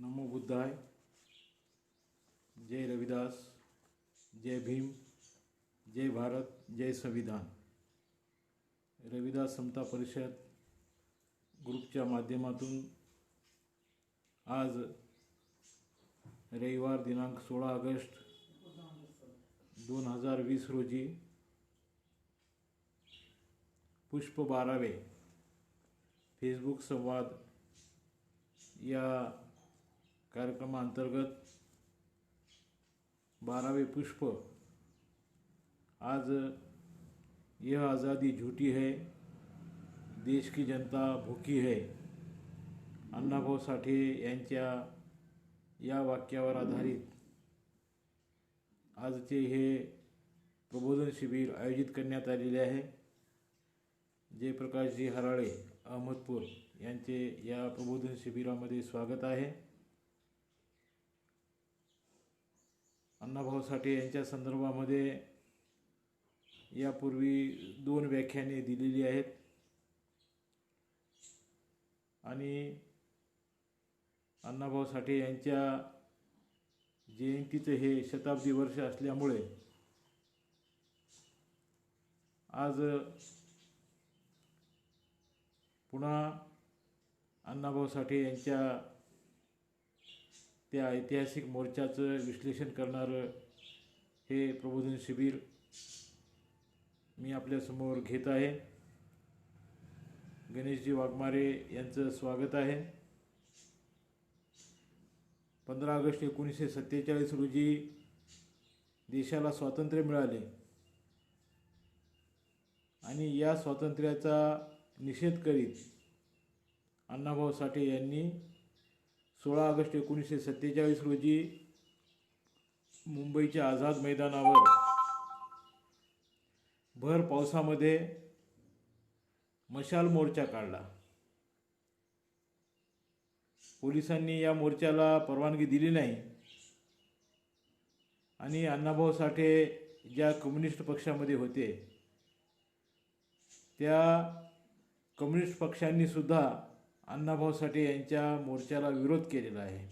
नमो बुद्धाय, जय रविदास, जय भीम, जय भारत, जय संविधान। रविदास समता परिषद ग्रुपच्या माध्यमातून आज रविवार दिनांक 16 ऑगस्ट 2020 रोजी पुष्प 12वे फेसबुक संवाद या कार्यक्रमांतर्गत 12वें पुष्प आज यह आज़ादी झूठी है, देश की जनता भूकी है, अण्णाभाऊ साठे यांच्या या वाक्यावर आधारित आजचे हे प्रबोधन शिबिर आयोजित करण्यात आलेले आहे। जयप्रकाशजी हराळे अहमदपूर यांचे या प्रबोधन शिबिरामध्ये स्वागत आहे। अण्णाभाऊ साठे यांच्या संदर्भामध्ये यापूर्वी 2 व्याख्याने दिलेली आहेत आणि अण्णाभाऊ साठे यांच्या जयंतीचे हे शताब्दी वर्ष असल्यामुळे आज पुन्हा अण्णाभाऊ साठे यांच्या त्या ऐतिहासिक मोर्चाचं विश्लेषण करणारं हे प्रबोधन शिबिर मी आपल्यासमोर घेत आहे। गणेशजी वाघमारे यांचं स्वागत आहे। 15 ऑगस्ट 1947 रोजी देशाला स्वातंत्र्य मिळाले आणि या स्वातंत्र्याचा निषेध करीत अण्णाभाऊ साठे यांनी 16 ऑगस्ट 1947 रोजी मुंबईच्या आझाद मैदानावर भर पावसामध्ये मशाल मोर्चा काढला। पोलिसांनी या मोर्चाला परवानगी दिली नाही आणि अण्णाभाऊ साठे ज्या कम्युनिस्ट पक्षामध्ये होते त्या कम्युनिस्ट पक्षांनी सुद्धा अण्णाभाऊ साठे यांच्या मोर्चाला विरोध केलेला आहे।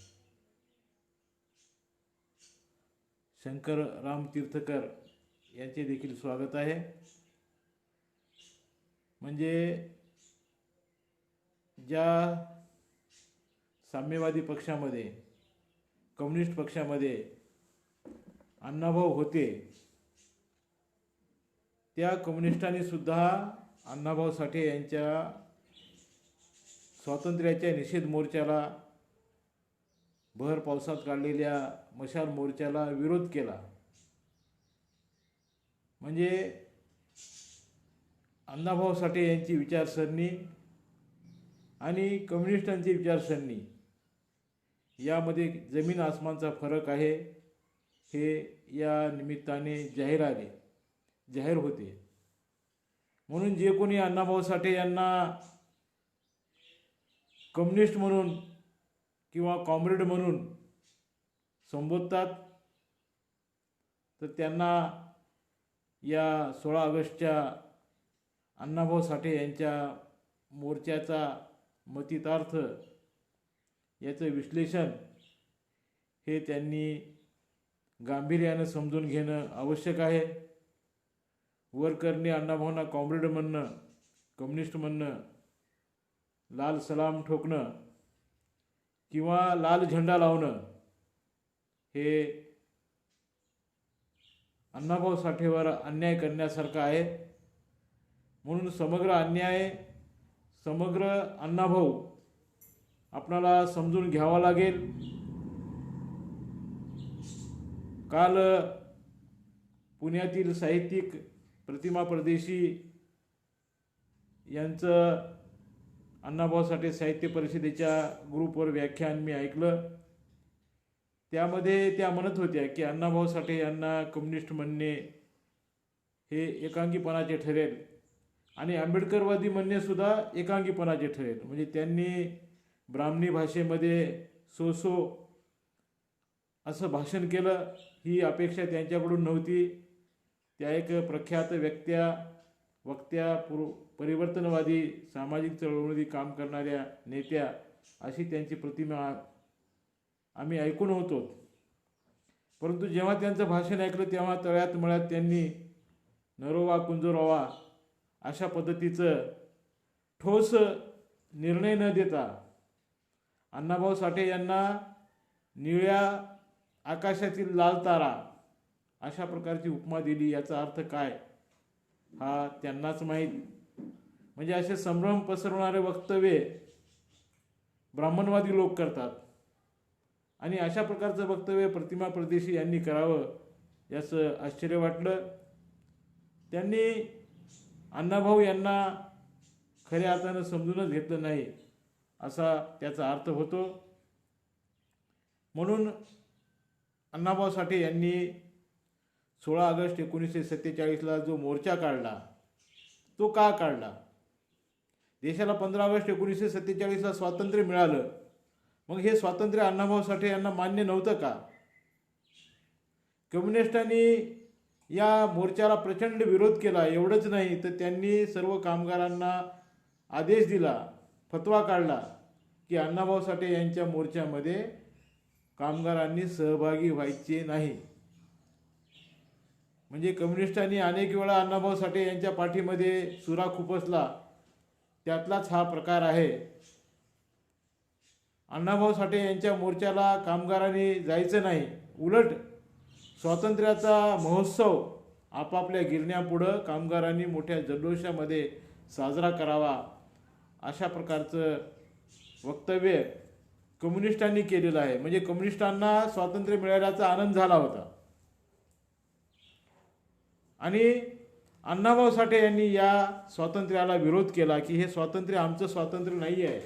शंकरराव तीर्थकर यांचे देखील स्वागत आहे। म्हणजे ज्या साम्यवादी पक्षामध्ये कम्युनिस्ट पक्षामध्ये अण्णाभाऊ होते त्या कम्युनिस्टांनी सुद्धा अण्णाभाऊ साठे यांच्या स्वातंत्र्याच्या निषेध मोर्चाला भर पावसात काढलेल्या मशाल मोर्चाला विरोध केला। म्हणजे अण्णाभाऊ साठे यांची विचारसरणी आणि कम्युनिस्टांची विचारसरणी यामध्ये जमीन आसमानचा फरक आहे हे या निमित्ताने जाहीर होते। म्हणून जे कोणी अण्णाभाऊ साठे यांना कम्युनिस्ट म्हणून किंवा कॉम्रेड म्हणून संबोधतात तर त्यांना या 16 ऑगस्टच्या अण्णाभाऊ साठे यांच्या मोर्चाचा मतितार्थ याचं विश्लेषण हे त्यांनी गांभीर्याने समजून घेणं आवश्यक आहे। वर करणे अण्णाभाऊंना कॉम्रेड म्हणणं, कम्युनिस्ट म्हणणं, लाल सलाम ठोकणं किंवा लाल झेंडा लावणं हे अण्णाभाऊ साठेवर अन्याय करण्यासारखं आहे। म्हणून समग्र अन्याय, समग्र अण्णाभाऊ आपणाला समजून घ्यावा लागेल। काल पुण्यातील साहित्यिक प्रतिमा परदेशी यांचं अण्णाभाऊ साठे साहित्य परिषदेच्या ग्रुपवर व्याख्यान मी ऐकलं। त्यामध्ये त्या म्हणत होत्या की अण्णाभाऊ साठे यांना कम्युनिस्ट म्हणणे हे एकांगीपणाचे ठरेल आणि आंबेडकरवादी म्हणणे सुद्धा एकांगीपणाचे ठरेल। म्हणजे त्यांनी ब्राह्मणी भाषेमध्ये सो असं भाषण केलं ही अपेक्षा त्यांच्याकडून नव्हती। त्या एक प्रख्यात वक्त्या परिवर्तनवादी सामाजिक चळवळीमध्ये काम करणाऱ्या नेत्या अशी त्यांची प्रतिमा आम्ही ऐकून होतो. परंतु जेव्हा त्यांचं भाषण ऐकलं तेव्हा तळ्यात मळ्यात त्यांनी नरोवा कुंजोरावा अशा पद्धतीचं ठोस निर्णय न देता अण्णाभाऊ साठे यांना निळ्या आकाशातील लाल तारा अशा प्रकारची उपमा दिली. याचा अर्थ काय हा त्यांनाच माहीत. म्हणजे असे संभ्रम पसरवणारे वक्तव्य ब्राह्मणवादी लोक करतात आणि अशा प्रकारचं वक्तव्य प्रतिमा परदेशी यांनी करावं याचं आश्चर्य वाटलं. त्यांनी अण्णाभाऊ यांना खऱ्या अर्थानं समजूनच घेतलं नाही असा त्याचा अर्थ होतो. म्हणून अण्णाभाऊ साठे यांनी 16 ऑगस्ट 1947ला जो मोर्चा काढला तो का काढला? देशाला 15 ऑगस्ट 1947ला स्वातंत्र्य मिळालं, मग हे स्वातंत्र्य अण्णाभाऊ साठे यांना मान्य नव्हतं का? कम्युनिस्टांनी या मोर्चाला प्रचंड विरोध केला. एवढंच नाही तर त्यांनी सर्व कामगारांना आदेश दिला, फतवा काढला की अण्णाभाऊ साठे यांच्या मोर्चामध्ये कामगारांनी सहभागी व्हायचे नाही. म्हणजे कम्युनिस्टांनी अनेक वेळा अण्णाभाऊ साठे यांच्या पाठीमध्ये सुरा खुपसला, त्यातलाच हा प्रकार आहे. अण्णाभाऊ साठे यांच्या मोर्चाला कामगारांनी जायचं नाही, उलट स्वातंत्र्याचा महोत्सव आपापल्या गिरण्यापुढं कामगारांनी मोठ्या जल्लोषामध्ये साजरा करावा अशा प्रकारचं वक्तव्य कम्युनिस्टांनी केलेलं आहे. म्हणजे कम्युनिस्टांना स्वातंत्र्य मिळाल्याचा आनंद झाला होता आणि अण्णाभाऊ साठे यांनी या स्वातंत्र्याला विरोध केला की हे स्वातंत्र्य आमचं स्वातंत्र्य नाही आहे.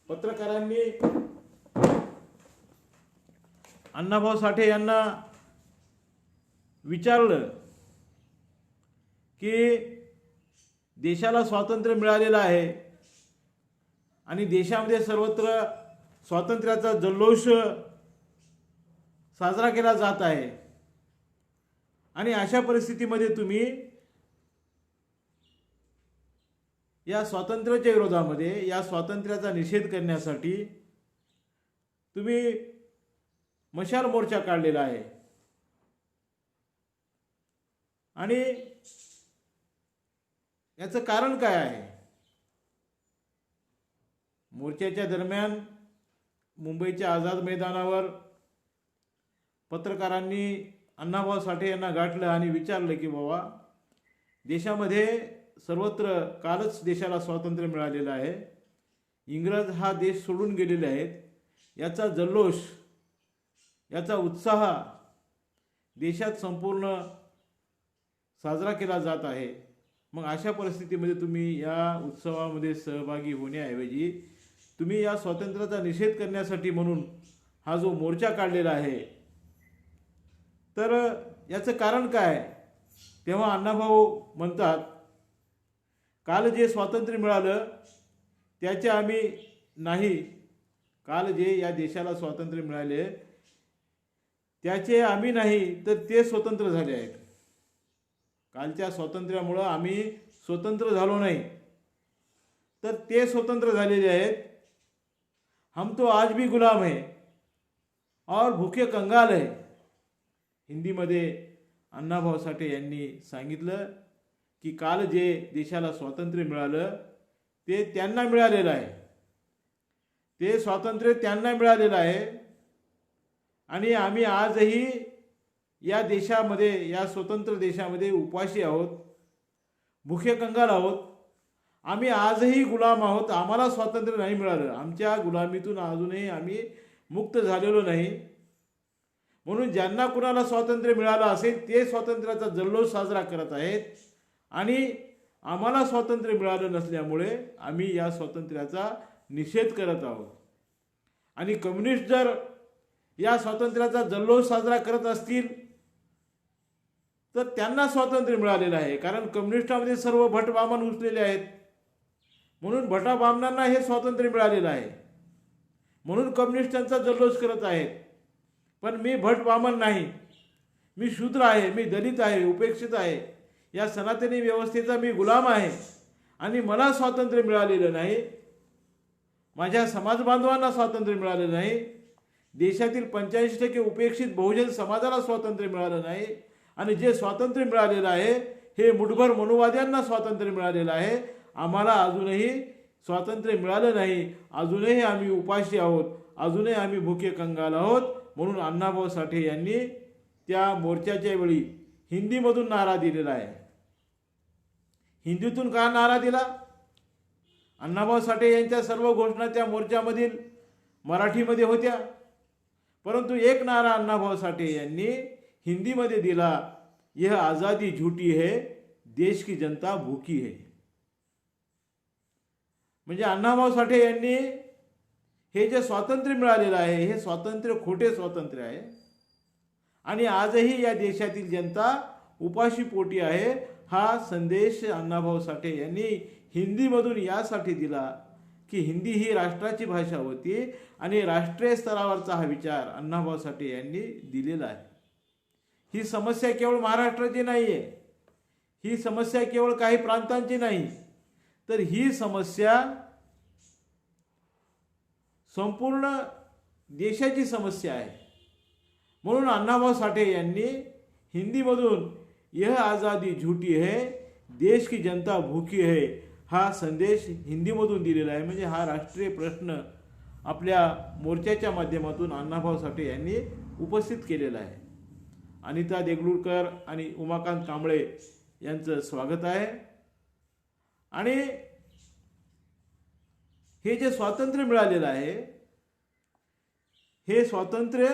पत्रकारांनी अण्णाभाऊ साठे यांना विचारलं की देशाला स्वातंत्र्य मिळालेलं आहे आणि देशामध्ये सर्वत्र स्वातंत्र्याचा जल्लोष साजरा केला जात आहे आणि अशा परिस्थितीमध्ये तुम्ही या स्वातंत्र्याच्या विरोधामध्ये या स्वातंत्र्याचा निषेध करण्यासाठी तुम्ही मशाल मोर्चा काढलेला आहे आणि याचं कारण काय आहे? मोर्चाच्या दरम्यान मुंबईच्या आझाद मैदानावर पत्रकारांनी अण्णाभाऊ साठे यांना गाठलं आणि विचारलं की बाबा देशामध्ये सर्वत्र कालच देशाला स्वातंत्र्य मिळालेलं आहे, इंग्रज हा देश सोडून गेलेले आहेत, याचा जल्लोष याचा उत्साह देशात संपूर्ण साजरा केला जात आहे. मग अशा परिस्थितीमध्ये तुम्ही या उत्सवामध्ये सहभागी होण्याऐवजी तुम्ही या स्वातंत्र्याचा निषेध करण्यासाठी म्हणून हा जो मोर्चा काढलेला आहे, तर याचं कारण काय? तेव्हा अण्णाभाऊ म्हणतात, काल जे स्वातंत्र्य मिळालं त्याचे आम्ही नाही, काल जे या देशाला स्वातंत्र्य मिळाले त्याचे आम्ही नाही, तर ते स्वतंत्र झाले आहेत. कालच्या स्वातंत्र्यामुळं आम्ही स्वतंत्र झालो नाही, तर ते स्वतंत्र झालेले आहेत. हम तो आज भी गुलाम है और भूखे कंगाल है. हिंदीमध्ये अण्णाभाऊ साठे यांनी सांगितलं की काल जे देशाला स्वातंत्र्य मिळालं ते त्यांना मिळालेलं आहे, ते स्वातंत्र्य त्यांना मिळालेलं आहे आणि आम्ही आजही या देशामध्ये या स्वतंत्र देशामध्ये उपाशी आहोत, भुखे कंगाल आहोत. आम्ही आजही गुलाम आहोत, आम्हाला स्वातंत्र्य नाही मिळालं, आमच्या गुलामीतून अजूनही आम्ही मुक्त झालेलो नाही. म्हणून ज्यांना कुणाला स्वातंत्र्य मिळालं असेल ते स्वातंत्र्याचा जल्लोष साजरा करत आहेत आणि आम्हाला स्वातंत्र्य मिळालं नसल्यामुळे आम्ही या स्वातंत्र्याचा निषेध करत आहोत. आणि कम्युनिस्ट जर या स्वातंत्र्याचा जल्लोष साजरा करत असतील तर त्यांना स्वातंत्र्य मिळालेलं आहे, कारण कम्युनिस्टांमध्ये सर्व भट बामण घुसलेले आहेत, म्हणून भटा बामणांना हे स्वातंत्र्य मिळालेलं आहे, म्हणून कम्युनिस्टांचा जल्लोष करत आहेत. पण मी भट बामण नाही, मी शूद्र आहे, मी दलित आहे, उपेक्षित आहे, या सनातनी व्यवस्थेचा मी गुलाम आहे आणि मला स्वातंत्र्य मिळालेलं नाही, माझ्या समाज बांधवांना स्वातंत्र्य मिळालेलं नाही. देशातील 85% उपेक्षित बहुजन समाजाला स्वातंत्र्य मिळालं नाही, आणि जे स्वातंत्र्य मिळालेलं आहे हे मुठभर मनुवाद्यांना स्वातंत्र्य मिळालेलं आहे. आम्हाला अजूनही स्वातंत्र्य मिळालं नाही, अजूनही आम्ही उपाशी आहोत, अजूनही आम्ही भुके कंगाल आहोत. म्हणून अण्णाभाऊ साठे यांनी त्या मोर्चाच्या वेळी हिंदीमधून नारा दिलेला आहे. हिंदीतून का नारा दिला? अण्णाभाऊ साठे यांच्या सर्व घोषणा त्या मोर्चामधील मराठीमध्ये होत्या, परंतु एक नारा अण्णाभाऊ साठे यांनी हिंदीमध्ये दिला, यह आज़ादी झूठी है, देश की जनता भूकी है. म्हणजे अण्णाभाऊ साठे यांनी हे जे स्वातंत्र्य मिळालेलं आहे हे स्वातंत्र्य खोटे स्वातंत्र्य आहे, आणि आजही या देशातील जनता उपाशी पोटी आहे. हा संदेश अण्णाभाऊ साठे यांनी हिंदीमधून यासाठी दिला की हिंदी ही राष्ट्राची भाषा होती, आणि राष्ट्रीय स्तरावरचा हा विचार अण्णाभाऊ साठे यांनी दिलेला आहे. ही समस्या केवळ महाराष्ट्राची नाही आहे, ही समस्या केवळ काही प्रांतांची नाही, तर ही समस्या संपूर्ण देशाची समस्या आहे. म्हणून अण्णाभाऊ साठे यांनी हिंदीमधून यह आज़ादी झूठी है, देश की जनता भूकी है हा संदेश हिंदीमधून दिलेला आहे. म्हणजे हा राष्ट्रीय प्रश्न आपल्या मोर्चाच्या माध्यमातून अण्णाभाऊ साठे यांनी उपस्थित केलेला आहे. अनिता देगलूरकर आणि उमाकांत कांबळे यांचं स्वागत आहे. आणि हे जे स्वातंत्र्य मिळालेलं आहे हे स्वातंत्र्य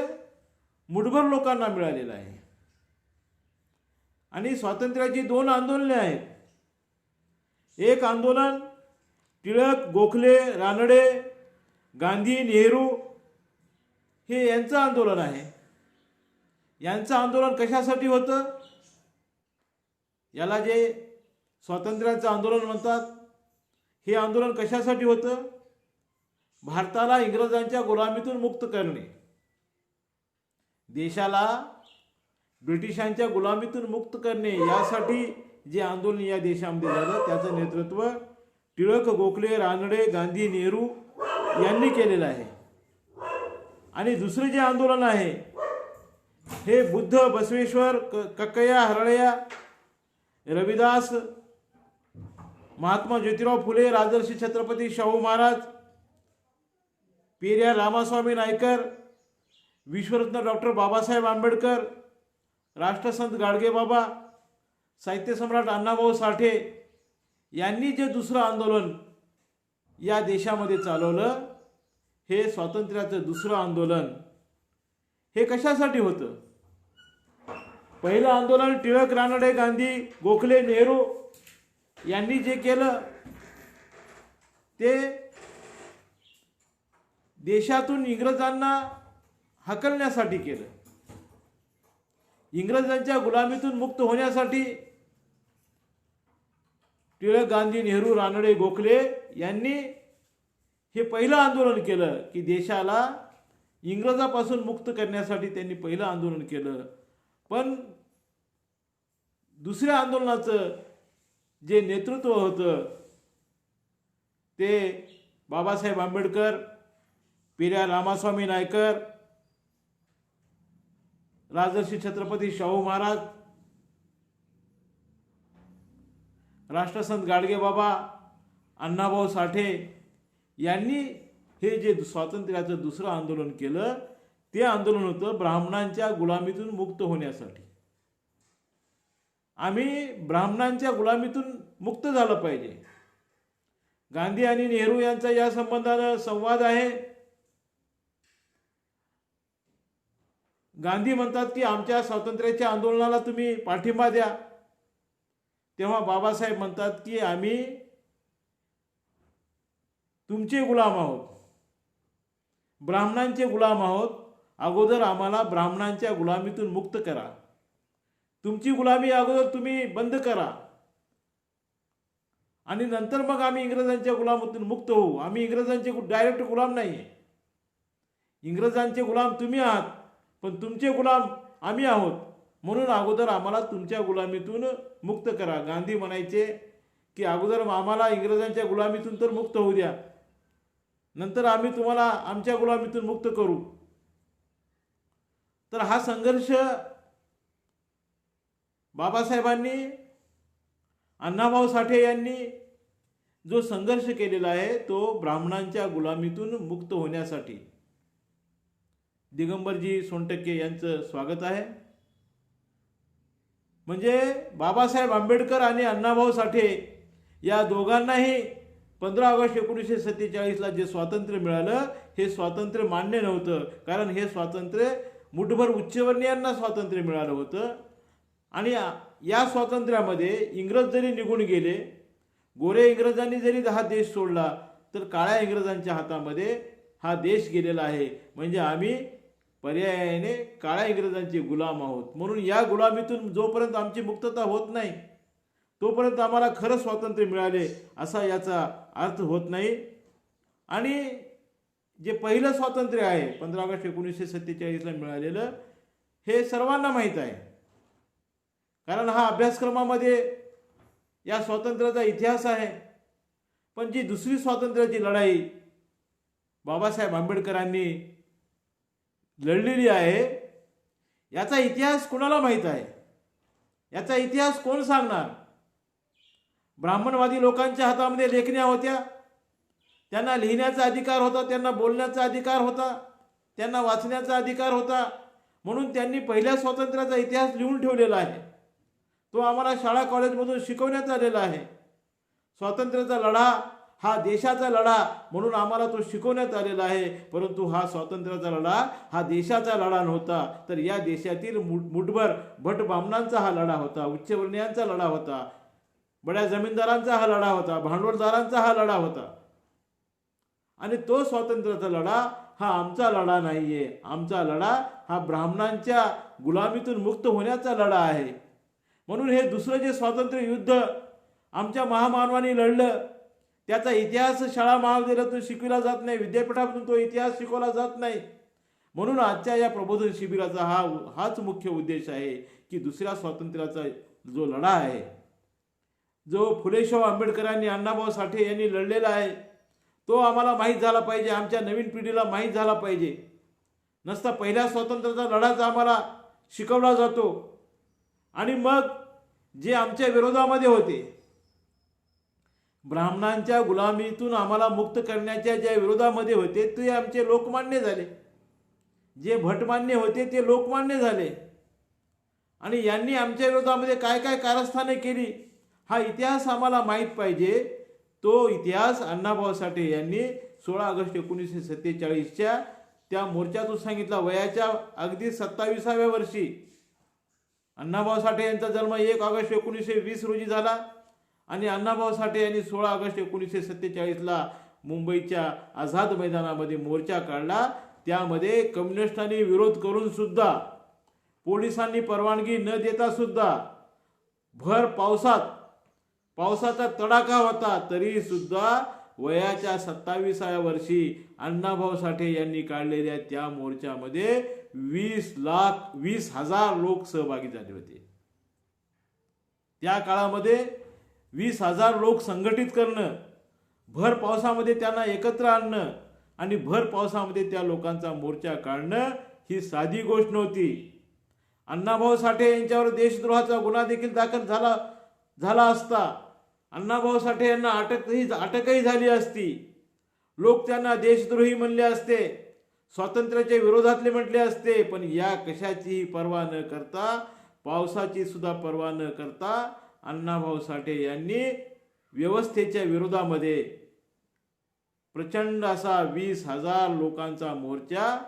मुठभर लोकांना मिळालेलं आहे, आणि स्वातंत्र्याची दोन आंदोलने आहेत. एक आंदोलन टिळक, गोखले, रानडे, गांधी, नेहरू हे यांचं आंदोलन आहे. यांचं आंदोलन कशासाठी होतं? याला जे स्वातंत्र्याचं आंदोलन म्हणतात, हे आंदोलन कशासाठी होतं? भारताला इंग्रजांच्या गुलामीतून मुक्त करणे, देशाला ब्रिटिशांच्या गुलामीतून मुक्त करणे, यासाठी जे आंदोलन या देशामध्ये झालं त्याचं नेतृत्व टिळक, गोखले, रानडे, गांधी, नेहरू यांनी केलेलं आहे. आणि दुसरे जे आंदोलन आहे हे बुद्ध, बसवेश्वर, कक्कया, हरळया, रविदास, महात्मा ज्योतिराव फुले, राजर्षी छत्रपती शाहू महाराज, पेरियार रामास्वामी नायकर, विश्वरत्न डॉक्टर बाबासाहेब आंबेडकर, राष्ट्रसंत गाडगेबाबा, साहित्य सम्राट अण्णाभाऊ साठे यांनी जे दुसरं आंदोलन या देशामध्ये चालवलं, हे स्वातंत्र्याचं दुसरं आंदोलन, हे कशासाठी होतं? पहिलं आंदोलन टिळक, रानडे, गांधी, गोखले, नेहरू यांनी जे केलं ते देशातून इंग्रजांना हकलण्यासाठी केलं, इंग्रजांच्या गुलामीतून मुक्त होण्यासाठी. टिळक, गांधी, नेहरू, रानडे, गोखले यांनी हे पहिलं आंदोलन केलं की देशाला इंग्रजापासून मुक्त करण्यासाठी त्यांनी पहिलं आंदोलन केलं. पण दुसऱ्या आंदोलनाचं जे नेतृत्व होतं ते बाबासाहेब आंबेडकर, पेरियार रामास्वामी नायकर, राजर्षी छत्रपती शाहू महाराज, राष्ट्रसंत गाडगेबाबा, अण्णाभाऊ साठे यांनी हे जे स्वातंत्र्याचं दुसरं आंदोलन केलं ते आंदोलन होतं ब्राह्मणांच्या गुलामीतून मुक्त होण्यासाठी. आम्ही ब्राह्मणांच्या गुलामीतून मुक्त झालं पाहिजे. गांधी आणि नेहरू यांचा या संबंधानं संवाद आहे. गांधी म्हणतात की आमच्या स्वातंत्र्याच्या आंदोलनाला तुम्ही पाठिंबा द्या, तेव्हा बाबासाहेब म्हणतात की आम्ही तुमचे गुलाम आहोत, ब्राह्मणांचे गुलाम आहोत. अगोदर आम्हाला ब्राह्मणांच्या गुलामीतून मुक्त करा, तुमची गुलामी अगोदर तुम्ही बंद करा, आणि नंतर मग आम्ही इंग्रजांच्या गुलामीतून मुक्त होऊ. आम्ही इंग्रजांचे डायरेक्ट गुलाम नाही, इंग्रजांचे गुलाम तुम्ही आहात, पण तुमचे गुलाम आम्ही आहोत. म्हणून अगोदर आम्हाला तुमच्या गुलामीतून मुक्त करा. गांधी म्हणायचे की अगोदर आम्हाला इंग्रजांच्या गुलामीतून तर मुक्त होऊ द्या, नंतर आम्ही तुम्हाला आमच्या गुलामीतून मुक्त करू. तर हा संघर्ष बाबासाहेबांनी, अण्णाभाऊ साठे यांनी जो संघर्ष केलेला आहे तो ब्राह्मणांच्या गुलामीतून मुक्त होण्यासाठी. दिगंबरजी सोनटक्के यांचं स्वागत आहे. म्हणजे बाबासाहेब आंबेडकर आणि अण्णाभाऊ साठे या दोघांनाही 15 ऑगस्ट 1947ला जे स्वातंत्र्य मिळालं हे स्वातंत्र्य मान्य नव्हतं. कारण हे स्वातंत्र्य मुठभर उच्चवर्णीयांना स्वातंत्र्य मिळालं होतं. आणि या स्वातंत्र्यामध्ये इंग्रज जरी निघून गेले, गोरे इंग्रजांनी जरी हा देश सोडला, तर काळ्या इंग्रजांच्या हातामध्ये हा देश गेलेला आहे. म्हणजे आम्ही पर्यायाने काळ्या इंग्रजांचे गुलाम आहोत. म्हणून या गुलामीतून जोपर्यंत आमची मुक्तता होत नाही तोपर्यंत आम्हाला खरं स्वातंत्र्य मिळाले असा याचा अर्थ होत नाही. आणि जे पहिलं स्वातंत्र्य आहे 15 ऑगस्ट 1947ला मिळालेलं हे सर्वांना माहीत आहे. कारण हा अभ्यासक्रमामध्ये या स्वातंत्र्याचा इतिहास आहे. पण जी दुसरी स्वातंत्र्याची लढाई बाबासाहेब आंबेडकरांनी लढलेली आहे याचा इतिहास कोणाला माहीत आहे? याचा इतिहास कोण सांगणार? ब्राह्मणवादी लोकांच्या हातामध्ये लेखण्या होत्या, त्यांना लिहिण्याचा अधिकार होता, त्यांना बोलण्याचा अधिकार होता, त्यांना वाचण्याचा अधिकार होता. म्हणून त्यांनी पहिल्या स्वातंत्र्याचा इतिहास लिहून ठेवलेला आहे. तो आम्हाला शाळा कॉलेजमधून शिकवण्यात आलेला आहे. स्वातंत्र्याचा लढा हा देशाचा लढा म्हणून आम्हाला तो शिकवण्यात आलेला आहे. परंतु हा स्वातंत्र्याचा लढा हा देशाचा लढा नव्हता, तर या देशातील मुठभर भट ब्राह्मणांचा हा लढा होता, उच्चवर्णीयांचा लढा होता, बड्या जमीनदारांचा हा लढा होता, भांडवलदारांचा हा लढा होता. आणि तो स्वातंत्र्याचा लढा हा आमचा लढा नाहीये. आमचा लढा हा ब्राह्मणांच्या गुलामीतून मुक्त होण्याचा लढा आहे. म्हणून हे दुसरं जे स्वातंत्र्य युद्ध आमच्या महामानवांनी लढलं त्याचा इतिहास शाळा महाविद्यालयातून शिकविला जात नाही, विद्यापीठातून तो इतिहास शिकवला जात नाही. म्हणून आजच्या या प्रबोधन शिबिराचा हाच मुख्य उद्देश आहे की दुसऱ्या स्वातंत्र्याचा जो लढा आहे, जो फुलेशाह आंबेडकरांनी, अण्णाभाऊ साठे यांनी लढलेला आहे, तो आम्हाला माहीत झाला पाहिजे, आमच्या नवीन पिढीला माहीत झाला पाहिजे. नसता पहिल्या स्वातंत्र्याचा लढाच आम्हाला शिकवला जातो आणि मग जे आमच्या विरोधामध्ये होते, ब्राह्मणांच्या गुलामीतून आम्हाला मुक्त करण्याच्या ज्या विरोधामध्ये होते ते आमचे लोकमान्य झाले, जे भटमान्य होते ते लोकमान्य झाले. आणि यांनी आमच्या विरोधामध्ये काय काय कारस्थाने केली हा इतिहास आम्हाला माहीत पाहिजे. तो इतिहास अण्णाभाऊ साठे यांनी 16 ऑगस्ट 1947च्या त्या मोर्चातून सांगितला. वयाच्या अगदी 27व्या वर्षी अण्णाभाऊ साठे यांचा जन्म 1 ऑगस्ट 1920 रोजी झाला आणि अण्णाभाऊ साठे यांनी 16 ऑगस्ट 1947ला मुंबईच्या आझाद मैदानामध्ये मोर्चा काढला. त्यामध्ये कम्युनिस्टांनी विरोध करून सुद्धा, पोलिसांनी परवानगी न देता सुद्धा, भर पावसाचा तडाखा होता तरी सुद्धा वयाच्या 27व्या वर्षी अण्णाभाऊ साठे यांनी काढलेल्या त्या मोर्चामध्ये 20,000 लोक सहभागी झाले होते. त्या काळामध्ये 20,000 लोक संघटित करणं, भर पावसामध्ये त्यांना एकत्र आणणं आणि भर पावसामध्ये त्या लोकांचा मोर्चा काढणं ही साधी गोष्ट नव्हती. अण्णाभाऊ साठे यांच्यावर देशद्रोहाचा गुन्हा देखील दाखल झाला असता. अण्णाभाऊ साठे यांना अटकही झाली असती. लोक त्यांना देशद्रोही म्हणले असते, स्वातंत्र्याच्या विरोधातले म्हटले असते. पण या कशाचीही पर्वा न करता, पावसाची सुद्धा पर्वा न करता अण्णाभाऊ साठे यांनी व्यवस्थेच्या विरोधामध्ये प्रचंड असा 20,000 लोकांचा मोर्चा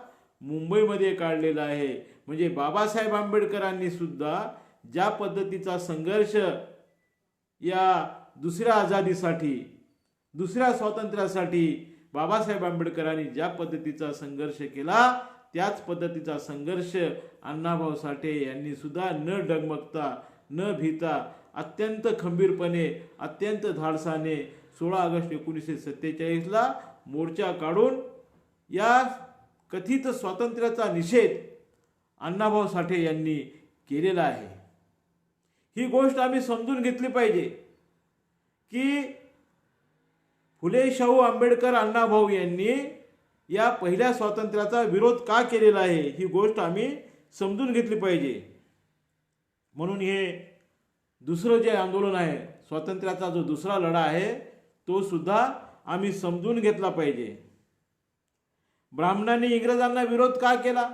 मुंबईमध्ये काढलेला आहे. म्हणजे बाबासाहेब आंबेडकरांनी सुद्धा ज्या पद्धतीचा संघर्ष या दुसऱ्या आझादीसाठी, दुसऱ्या स्वातंत्र्यासाठी बाबासाहेब आंबेडकरांनी ज्या पद्धतीचा संघर्ष केला त्याच पद्धतीचा संघर्ष अण्णाभाऊ साठे यांनी सुद्धा न डगमगता, न भीता, अत्यंत खंबीरपणे, अत्यंत धाडसाने 16 ऑगस्ट 1947ला मोर्चा काढून या कथित स्वातंत्र्याचा निषेध अण्णाभाऊ साठे यांनी केलेला आहे. ही गोष्ट आम्ही समजून घेतली पाहिजे की फुले शाहू आंबेडकर अण्णाभाऊ यांनी या पहिल्या स्वातंत्र्याचा विरोध का केलेला आहे. ही गोष्ट आम्ही समजून घेतली पाहिजे. म्हणून हे दुसरं जे आंदोलन आहे, स्वातंत्र्याचा जो दुसरा लढा आहे, तो सुद्धा आम्ही समजून घेतला पाहिजे. ब्राह्मणांनी इंग्रजांना विरोध का केला?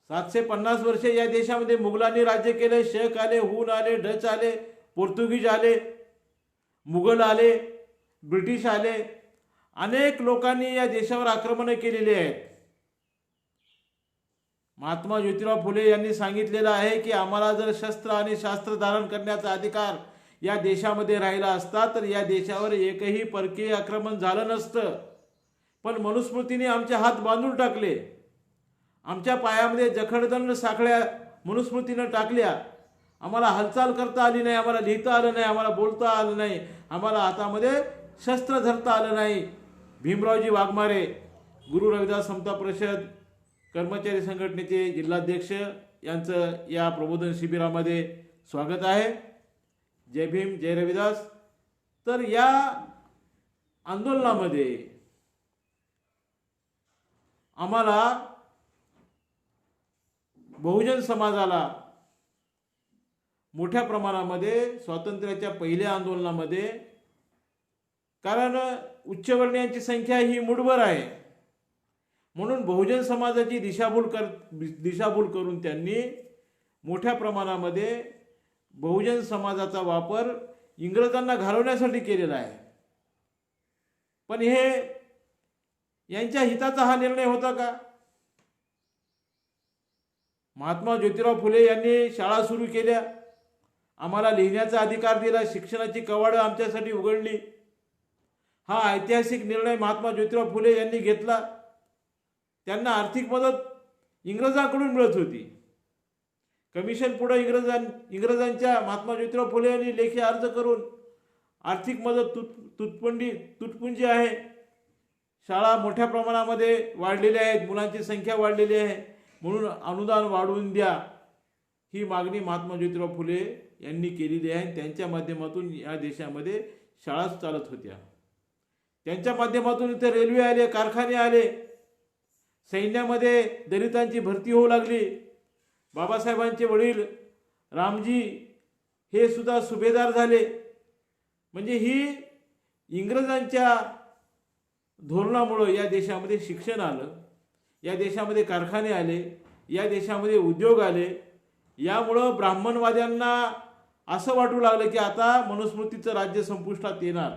750 वर्षे या देशामध्ये मुघलांनी राज्य केले. शेख आले, हून आले, डच आले, पोर्तुगीज आले, मुघल आले, ब्रिटिश आले. अनेक लोकांनी या देशावर आक्रमण केलेली आहेत. महात्मा ज्योतिराव फुले यांनी सांगितलेलं आहे की आम्हाला जर शस्त्र आणि शास्त्र धारण करण्याचा अधिकार या देशामध्ये राहिला असता तर या देशावर एकही परकीय आक्रमण झालं नसतं. पण मनुस्मृतीने आमचे हात बांधून टाकले. आमच्या पायामध्ये जखडदंड साखळ्या मनुस्मृतीनं टाकल्या. आम्हाला हालचाल करता आली नाही, आम्हाला लिहिता आलं नाही, आम्हाला बोलता आलं नाही, आम्हाला हातामध्ये शस्त्र धरता आलं नाही. भीमरावजी वाघमारे, गुरु रविदास समता परिषद कर्मचारी संघटनेचे जिल्हाध्यक्ष यांचं या प्रबोधन शिबिरामध्ये स्वागत आहे. जय भीम, जय रविदास. तर या आंदोलनामध्ये आम्हाला बहुजन समाजाला मोठ्या प्रमाणामध्ये स्वातंत्र्याच्या पहिल्या आंदोलनामध्ये, कारण उच्चवर्णीयांची संख्या ही मुठभर आहे, म्हणून बहुजन समाजाची दिशाभूल करून त्यांनी मोठ्या प्रमाणामध्ये बहुजन समाजाचा वापर इंग्रजांना घालवण्यासाठी केलेला आहे. पण हे यांच्या हिताचा हा निर्णय होता का? महात्मा ज्योतिराव फुले यांनी शाळा सुरू केल्या, आम्हाला लिहिण्याचा अधिकार दिला, शिक्षणाची कवाडं आमच्यासाठी उघडली. हा ऐतिहासिक निर्णय महात्मा ज्योतिराव फुले यांनी घेतला. त्यांना आर्थिक मदत इंग्रजांकडून मिळत होती. कमिशन पुढे इंग्रजांच्या महात्मा ज्योतिराव फुले यांनी लेखी अर्ज करून आर्थिक मदत तुटपुंजी आहे. शाळा मोठ्या प्रमाणामध्ये वाढलेल्या आहेत, मुलांची संख्या वाढलेली आहे, म्हणून अनुदान वाढवून द्या, ही मागणी महात्मा ज्योतिराव फुले यांनी केलेली आहे. त्यांच्या माध्यमातून या देशामध्ये शाळा चालत होत्या. त्यांच्या माध्यमातून इथे रेल्वे आले, कारखाने आले, सैन्यामध्ये दलितांची भरती होऊ लागली. बाबासाहेबांचे वडील रामजी हे सुद्धा सुभेदार झाले. म्हणजे ही इंग्रजांच्या धोरणामुळं या देशामध्ये शिक्षण आलं, या देशामध्ये कारखाने आले, या देशामध्ये उद्योग आले. यामुळं ब्राह्मणवाद्यांना असं वाटू लागलं की आता मनुस्मृतीचं राज्य संपुष्टात येणार,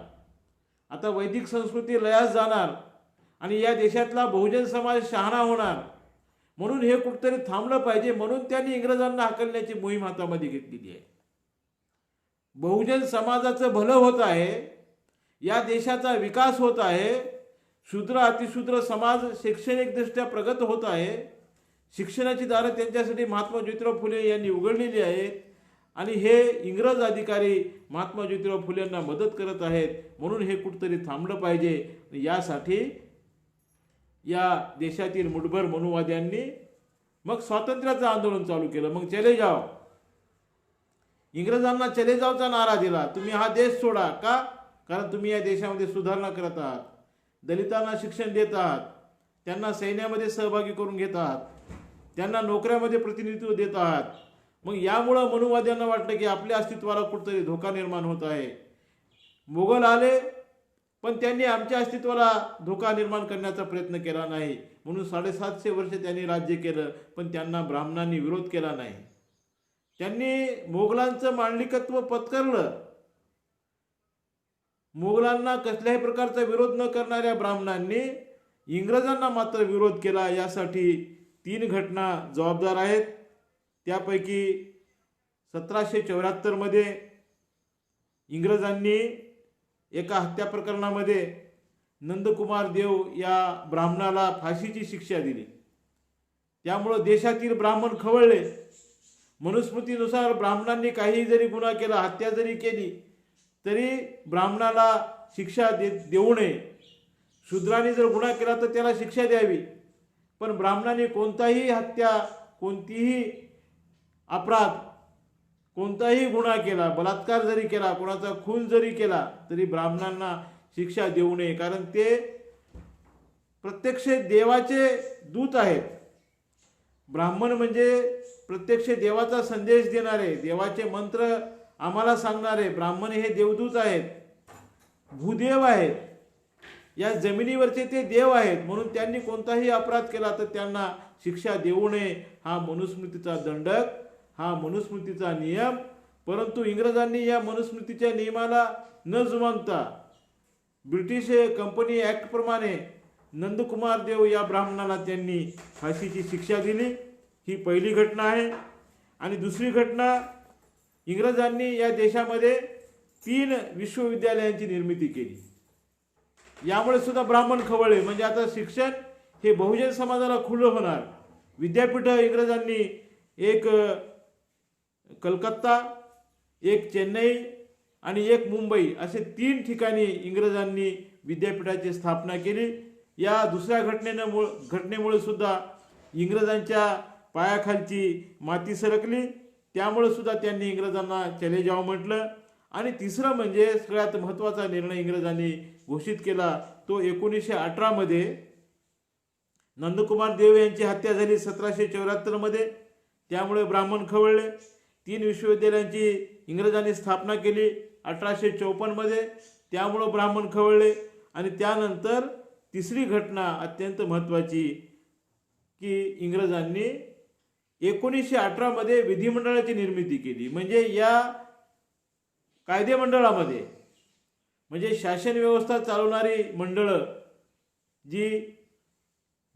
आता वैदिक संस्कृती लयास जाणार आणि या देशातला बहुजन समाज शहाणा होणार. म्हणून हे कुठतरी थांबलं पाहिजे, म्हणून त्यांनी इंग्रजांना हाकलण्याची मोहीम हातामध्ये घेतलेली आहे. बहुजन समाजाचं भलं होत आहे, या देशाचा विकास होत आहे, शूद्र अतिशूद्र समाज शैक्षणिकदृष्ट्या प्रगत होत आहे. शिक्षणाची दारं त्यांच्यासाठी महात्मा ज्योतिराव फुले यांनी उघडलेली आहेत आणि हे इंग्रज अधिकारी महात्मा ज्योतिराव फुले यांना मदत करत आहेत. म्हणून हे कुठतरी थांबलं पाहिजे. यासाठी या देशातील मुठभर मनुवाद्यांनी मग स्वातंत्र्याचं आंदोलन चालू केलं. मग चले जाओ, इंग्रजांना चले जाओचा नारा दिला. तुम्ही हा देश सोडा. का? कारण तुम्ही या देशामध्ये सुधारणा करत आहात, दलितांना शिक्षण देत आहात, त्यांना सैन्यामध्ये सहभागी करून घेत आहात, त्यांना नोकऱ्यामध्ये प्रतिनिधित्व देत आहात. मग यामुळं मनुवाद्यांना वाटलं की आपल्या अस्तित्वाला कुठतरी धोका निर्माण होत आहे. मुघल आले, पण त्यांनी आमच्या अस्तित्वाला धोका निर्माण करण्याचा प्रयत्न केला नाही. म्हणून 750 वर्ष त्यांनी राज्य केलं, पण त्यांना ब्राह्मणांनी विरोध केला नाही. त्यांनी मोगलांचं मांडलिकत्व पत्करलं. मोगलांना कसल्याही प्रकारचा विरोध न करणाऱ्या ब्राह्मणांनी इंग्रजांना मात्र विरोध केला. यासाठी 3 घटना जबाबदार आहेत. त्यापैकी 1774 मध्ये इंग्रजांनी एका हत्या प्रकरणामध्ये नंदकुमार देव या ब्राह्मणाला फाशीची शिक्षा दिली. त्यामुळं देशातील ब्राह्मण खवळले. मनुस्मृतीनुसार ब्राह्मणांनी काही जरी गुन्हा केला, हत्या जरी केली, तरी ब्राह्मणाला शिक्षा देऊ नये. शूद्रांनी जर गुन्हा केला तर त्याला शिक्षा द्यावी. पण ब्राह्मणांनी कोणताही हत्या, कोणतीही अपराध, कोणताही गुन्हा केला, बलात्कार जरी केला, कोणाचा खून जरी केला, तरी ब्राह्मणांना शिक्षा देऊ नये. कारण ते प्रत्यक्ष देवाचे दूत आहेत. ब्राह्मण म्हणजे प्रत्यक्ष देवाचा संदेश देणारे, देवाचे मंत्र आम्हाला सांगणारे ब्राह्मण हे देवदूत आहेत, भूदेव आहेत, या जमिनीवरचे ते देव आहेत. म्हणून त्यांनी कोणताही अपराध केला तर त्यांना शिक्षा देऊ नये, हा मनुस्मृतीचा दंडक, हा मनुस्मृतीचा नियम. परंतु इंग्रजांनी या मनुस्मृतीच्या नियमाला न जुमानता ब्रिटिश कंपनी ॲक्ट प्रमाणे नंदकुमार देव या ब्राह्मणाला त्यांनी फाशीची शिक्षा दिली. ही पहिली घटना आहे. आणि दुसरी घटना, इंग्रजांनी या देशामध्ये 3 विश्वविद्यालयांची निर्मिती केली. यामुळे सुद्धा ब्राह्मण खवळले. म्हणजे आता शिक्षण हे बहुजन समाजाला खुलं होणार. विद्यापीठं इंग्रजांनी एक कलकत्ता, एक चेन्नई आणि एक मुंबई असे 3 ठिकाणी इंग्रजांनी विद्यापीठाची स्थापना केली. या दुसऱ्या घटनेमुळे सुद्धा इंग्रजांच्या पायाखालची माती सरकली. त्यामुळे सुद्धा त्यांनी इंग्रजांना चले जाओ म्हटलं. आणि तिसरं म्हणजे सगळ्यात महत्त्वाचा निर्णय इंग्रजांनी घोषित केला तो 1918 मध्ये नंदकुमार देव यांची हत्या झाली 1774 मध्ये. त्यामुळे ब्राह्मण खवळले. 3 विश्वविद्यालयांची इंग्रजांनी स्थापना केली 1854 मध्ये. त्यामुळं ब्राह्मण खवळले. आणि त्यानंतर तिसरी घटना अत्यंत महत्त्वाची की इंग्रजांनी 1918 मध्ये विधिमंडळाची निर्मिती केली. म्हणजे या कायदेमंडळामध्ये, म्हणजे शासन व्यवस्था चालवणारी मंडळं जी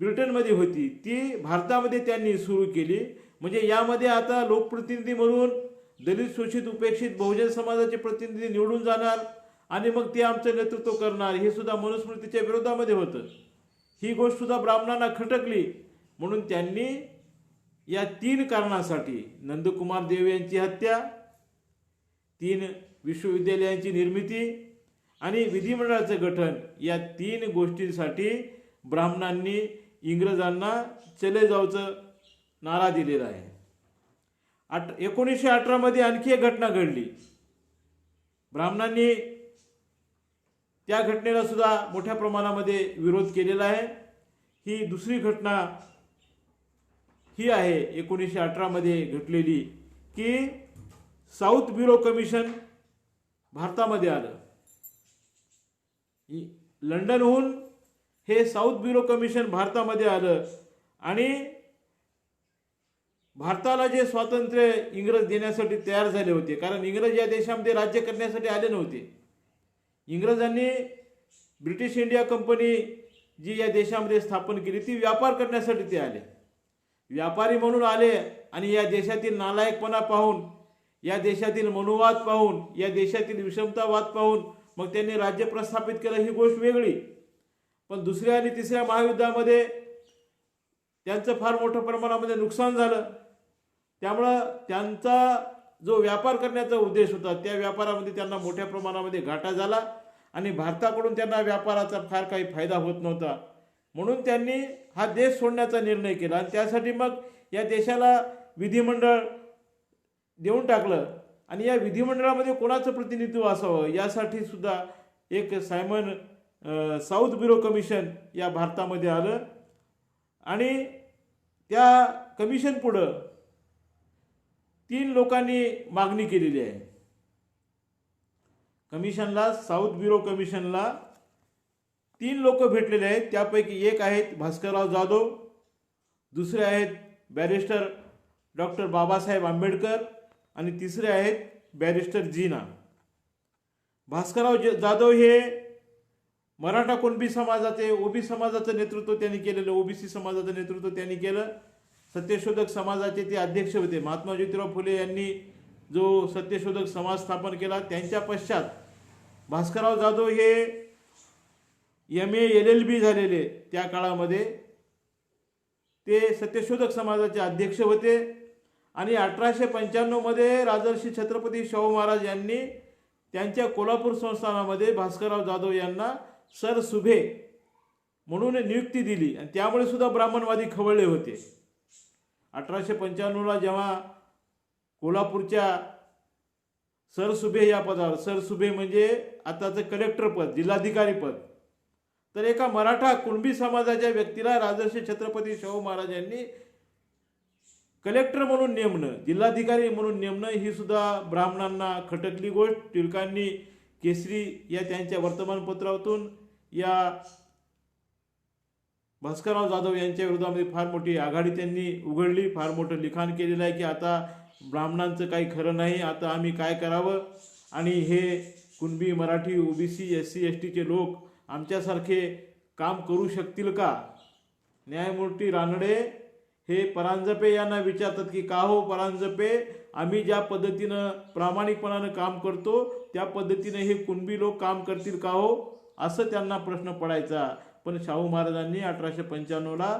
ब्रिटनमध्ये होती ती भारतामध्ये त्यांनी सुरू केली. म्हणजे यामध्ये आता लोकप्रतिनिधी म्हणून दलित, शोषित, उपेक्षित बहुजन समाजाचे प्रतिनिधी निवडून जाणार आणि मग ते आमचं नेतृत्व करणार, हे सुद्धा मनुस्मृतीच्या विरोधामध्ये होतं. ही गोष्ट सुद्धा ब्राह्मणांना खटकली. म्हणून त्यांनी या 3 कारणासाठी, नंदकुमार देव यांची हत्या, 3 विश्वविद्यालयांची निर्मिती आणि विधिमंडळाचं गठन, या 3 गोष्टींसाठी ब्राह्मणांनी इंग्रजांना चले जाऊचं नारा दिलेला आहे. 1918 मध्ये आणखी एक घटना घडली. ब्राह्मणांनी त्या घटनेला सुद्धा मोठ्या प्रमाणामध्ये विरोध केलेला आहे. ही दुसरी घटना ही आहे 1918 मध्ये घडलेली की साऊथ ब्युरो कमिशन भारतामध्ये आलं. लंडनहून हे साऊथ ब्युरो कमिशन भारतामध्ये आलं आणि भारताला जे स्वातंत्र्य इंग्रज देण्यासाठी तयार झाले होते, कारण इंग्रज या देशामध्ये राज्य करण्यासाठी आले नव्हते. इंग्रजांनी ब्रिटिश इंडिया कंपनी जी या देशामध्ये स्थापन केली ती व्यापार करण्यासाठी ते आले, व्यापारी म्हणून आले. आणि या देशातील नालायकपणा पाहून, या देशातील मनुवाद पाहून, या देशातील विषमतावाद पाहून मग त्यांनी राज्य प्रस्थापित केलं, ही गोष्ट वेगळी. पण दुसऱ्या आणि तिसऱ्या महायुद्धामध्ये त्यांचं फार मोठ्या प्रमाणामध्ये नुकसान झालं. त्यामुळं त्यांचा जो व्यापार करण्याचा उद्देश होता त्या व्यापारामध्ये त्यांना मोठ्या प्रमाणामध्ये घाटा झाला आणि भारताकडून त्यांना व्यापाराचा फार काही फायदा होत नव्हता. म्हणून त्यांनी हा देश सोडण्याचा निर्णय केला आणि त्यासाठी मग या देशाला विधिमंडळ देऊन टाकलं. आणि या विधिमंडळामध्ये कोणाचं प्रतिनिधित्व असावं यासाठी सुद्धा एक साऊथ ब्युरो कमिशन या भारतामध्ये आलं. आणि त्या कमिशन पुढं 3 लोकांनी मागणी केलेली आहे. कमिशनला, साऊथ ब्युरो कमिशनला 3 लोक भेटलेले आहेत. त्यापैकी एक आहेत भास्करराव जाधव, दुसरे आहेत बॅरिस्टर डॉक्टर बाबासाहेब आंबेडकर आणि तिसरे आहेत बॅरिस्टर जीना. भास्करराव जाधव हे मराठा कुणबी समाजाचे, ओबी समाजाचं नेतृत्व त्यांनी केलेलं, ओबीसी समाजाचं नेतृत्व त्यांनी केलं. सत्यशोधक समाजाचे ते अध्यक्ष होते. महात्मा ज्योतिराव फुले यांनी जो सत्यशोधक समाज स्थापन केला त्यांच्या पश्चात भास्करराव जाधव हे MA LLB झालेले, त्या काळामध्ये ते सत्यशोधक समाजाचे अध्यक्ष होते. आणि 1895 मध्ये राजर्षी छत्रपती शाहू महाराज यांनी त्यांच्या कोल्हापूर संस्थानामध्ये भास्करराव जाधव यांना सरसुभे म्हणून नियुक्ती दिली आणि त्यामुळे सुद्धा ब्राह्मणवादी खवळले होते. 1895 जेव्हा कोल्हापूरच्या सरसुभे या पदावर, सरसुभे म्हणजे आताचं कलेक्टर पद, जिल्हाधिकारी पद, तर एका मराठा कुणबी समाजाच्या व्यक्तीला राजर्षी छत्रपती शाहू महाराज यांनी कलेक्टर म्हणून नेमणं, जिल्हाधिकारी म्हणून नेमणं ही सुद्धा ब्राह्मणांना खटकली गोष्ट. टिळकांनी केसरी या त्यांच्या वर्तमानपत्रातून या भास्करराव जाधव यांच्या विरोधामध्ये फार मोठी आघाडी त्यांनी उघडली, फार मोठं लिखाण केलेलं आहे की आता ब्राह्मणांचं काही खरं नाही, आता आम्ही काय करावं, आणि हे Kunbi, Marathi, OBC, SC ST लोक आमच्यासारखे काम करू शकतील का. न्यायमूर्ती रानडे हे परांजपे यांना विचारतात की का हो परांजपे, आम्ही ज्या पद्धतीनं प्रामाणिकपणानं काम करतो त्या पद्धतीनं हे कुणबी लोक काम करतील का हो, असं त्यांना प्रश्न पडायचा. पण शाहू महाराजांनी 1895ला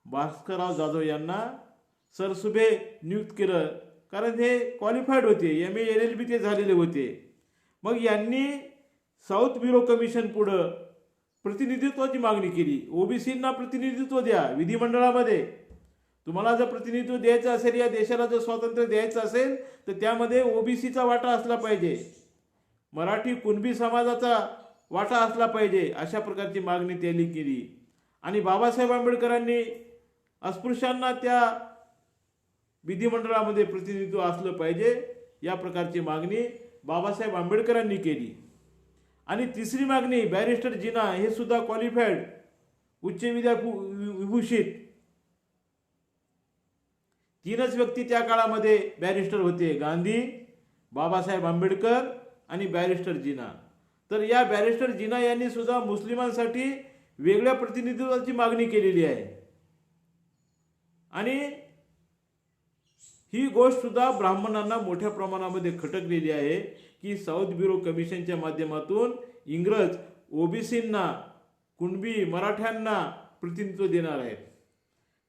भास्करराव जाधव यांना सरसुभे नियुक्त केलं, कारण हे क्वालिफाईड होते, MA LLB ते झालेले होते. मग यांनी साऊथ ब्युरो कमिशन पुढं प्रतिनिधित्वाची मागणी केली. ओबीसींना प्रतिनिधित्व द्या विधिमंडळामध्ये. तुम्हाला जर प्रतिनिधित्व द्यायचं असेल, या देशाला जर स्वातंत्र्य द्यायचं असेल तर त्यामध्ये ओबीसीचा वाटा असला पाहिजे, मराठी कुणबी समाजाचा वाटा असला पाहिजे, अशा प्रकारची मागणी त्यांनी केली. आणि बाबासाहेब आंबेडकरांनी अस्पृश्यांना त्या विधिमंडळामध्ये प्रतिनिधित्व असलं पाहिजे, या प्रकारची मागणी बाबासाहेब आंबेडकरांनी केली. आणि तिसरी मागणी, बॅरिस्टर जिना हे सुद्धा क्वालिफाईड, उच्च विभूषित, तीनच व्यक्ती त्या काळामध्ये बॅरिस्टर होते, गांधी, बाबासाहेब आंबेडकर आणि बॅरिस्टर जिना. तर या बॅरिस्टर जिना यांनी सुद्धा मुस्लिमांसाठी वेगळ्या प्रतिनिधित्वाची मागणी केलेली आहे. आणि ही गोष्ट सुद्धा ब्राह्मणांना मोठ्या प्रमाणामध्ये खटकलेली आहे की साऊथ ब्युरो कमिशनच्या माध्यमातून इंग्रज ओबीसींना, कुणबी, मराठ्यांना प्रतिनिधित्व देणार आहेत,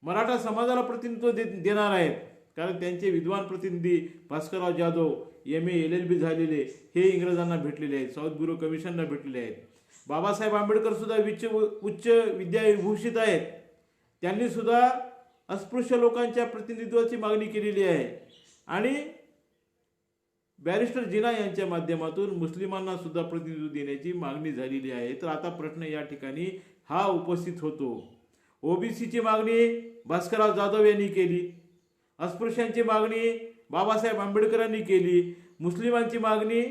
मराठा समाजाला प्रतिनिधित्व देणार आहेत, कारण त्यांचे विद्वान प्रतिनिधी भास्करराव जाधव MA LLB झालेले हे इंग्रजांना भेटलेले आहेत, साऊथ ब्युरो कमिशनला भेटलेले आहेत. बाबासाहेब आंबेडकर सुद्धा उच्च विद्याविभूषित आहेत, त्यांनी सुद्धा अस्पृश्य लोकांच्या प्रतिनिधित्वाची मागणी केलेली आहे. आणि बॅरिस्टर जिना यांच्या माध्यमातून मुस्लिमांना सुद्धा प्रतिनिधित्व देण्याची मागणी झालेली आहे. तर आता प्रश्न या ठिकाणी हा उपस्थित होतो, ओबीसीची मागणी भास्करराव जाधव यांनी केली, अस्पृश्यांची मागणी बाबासाहेब आंबेडकरांनी केली, मुस्लिमांची मागणी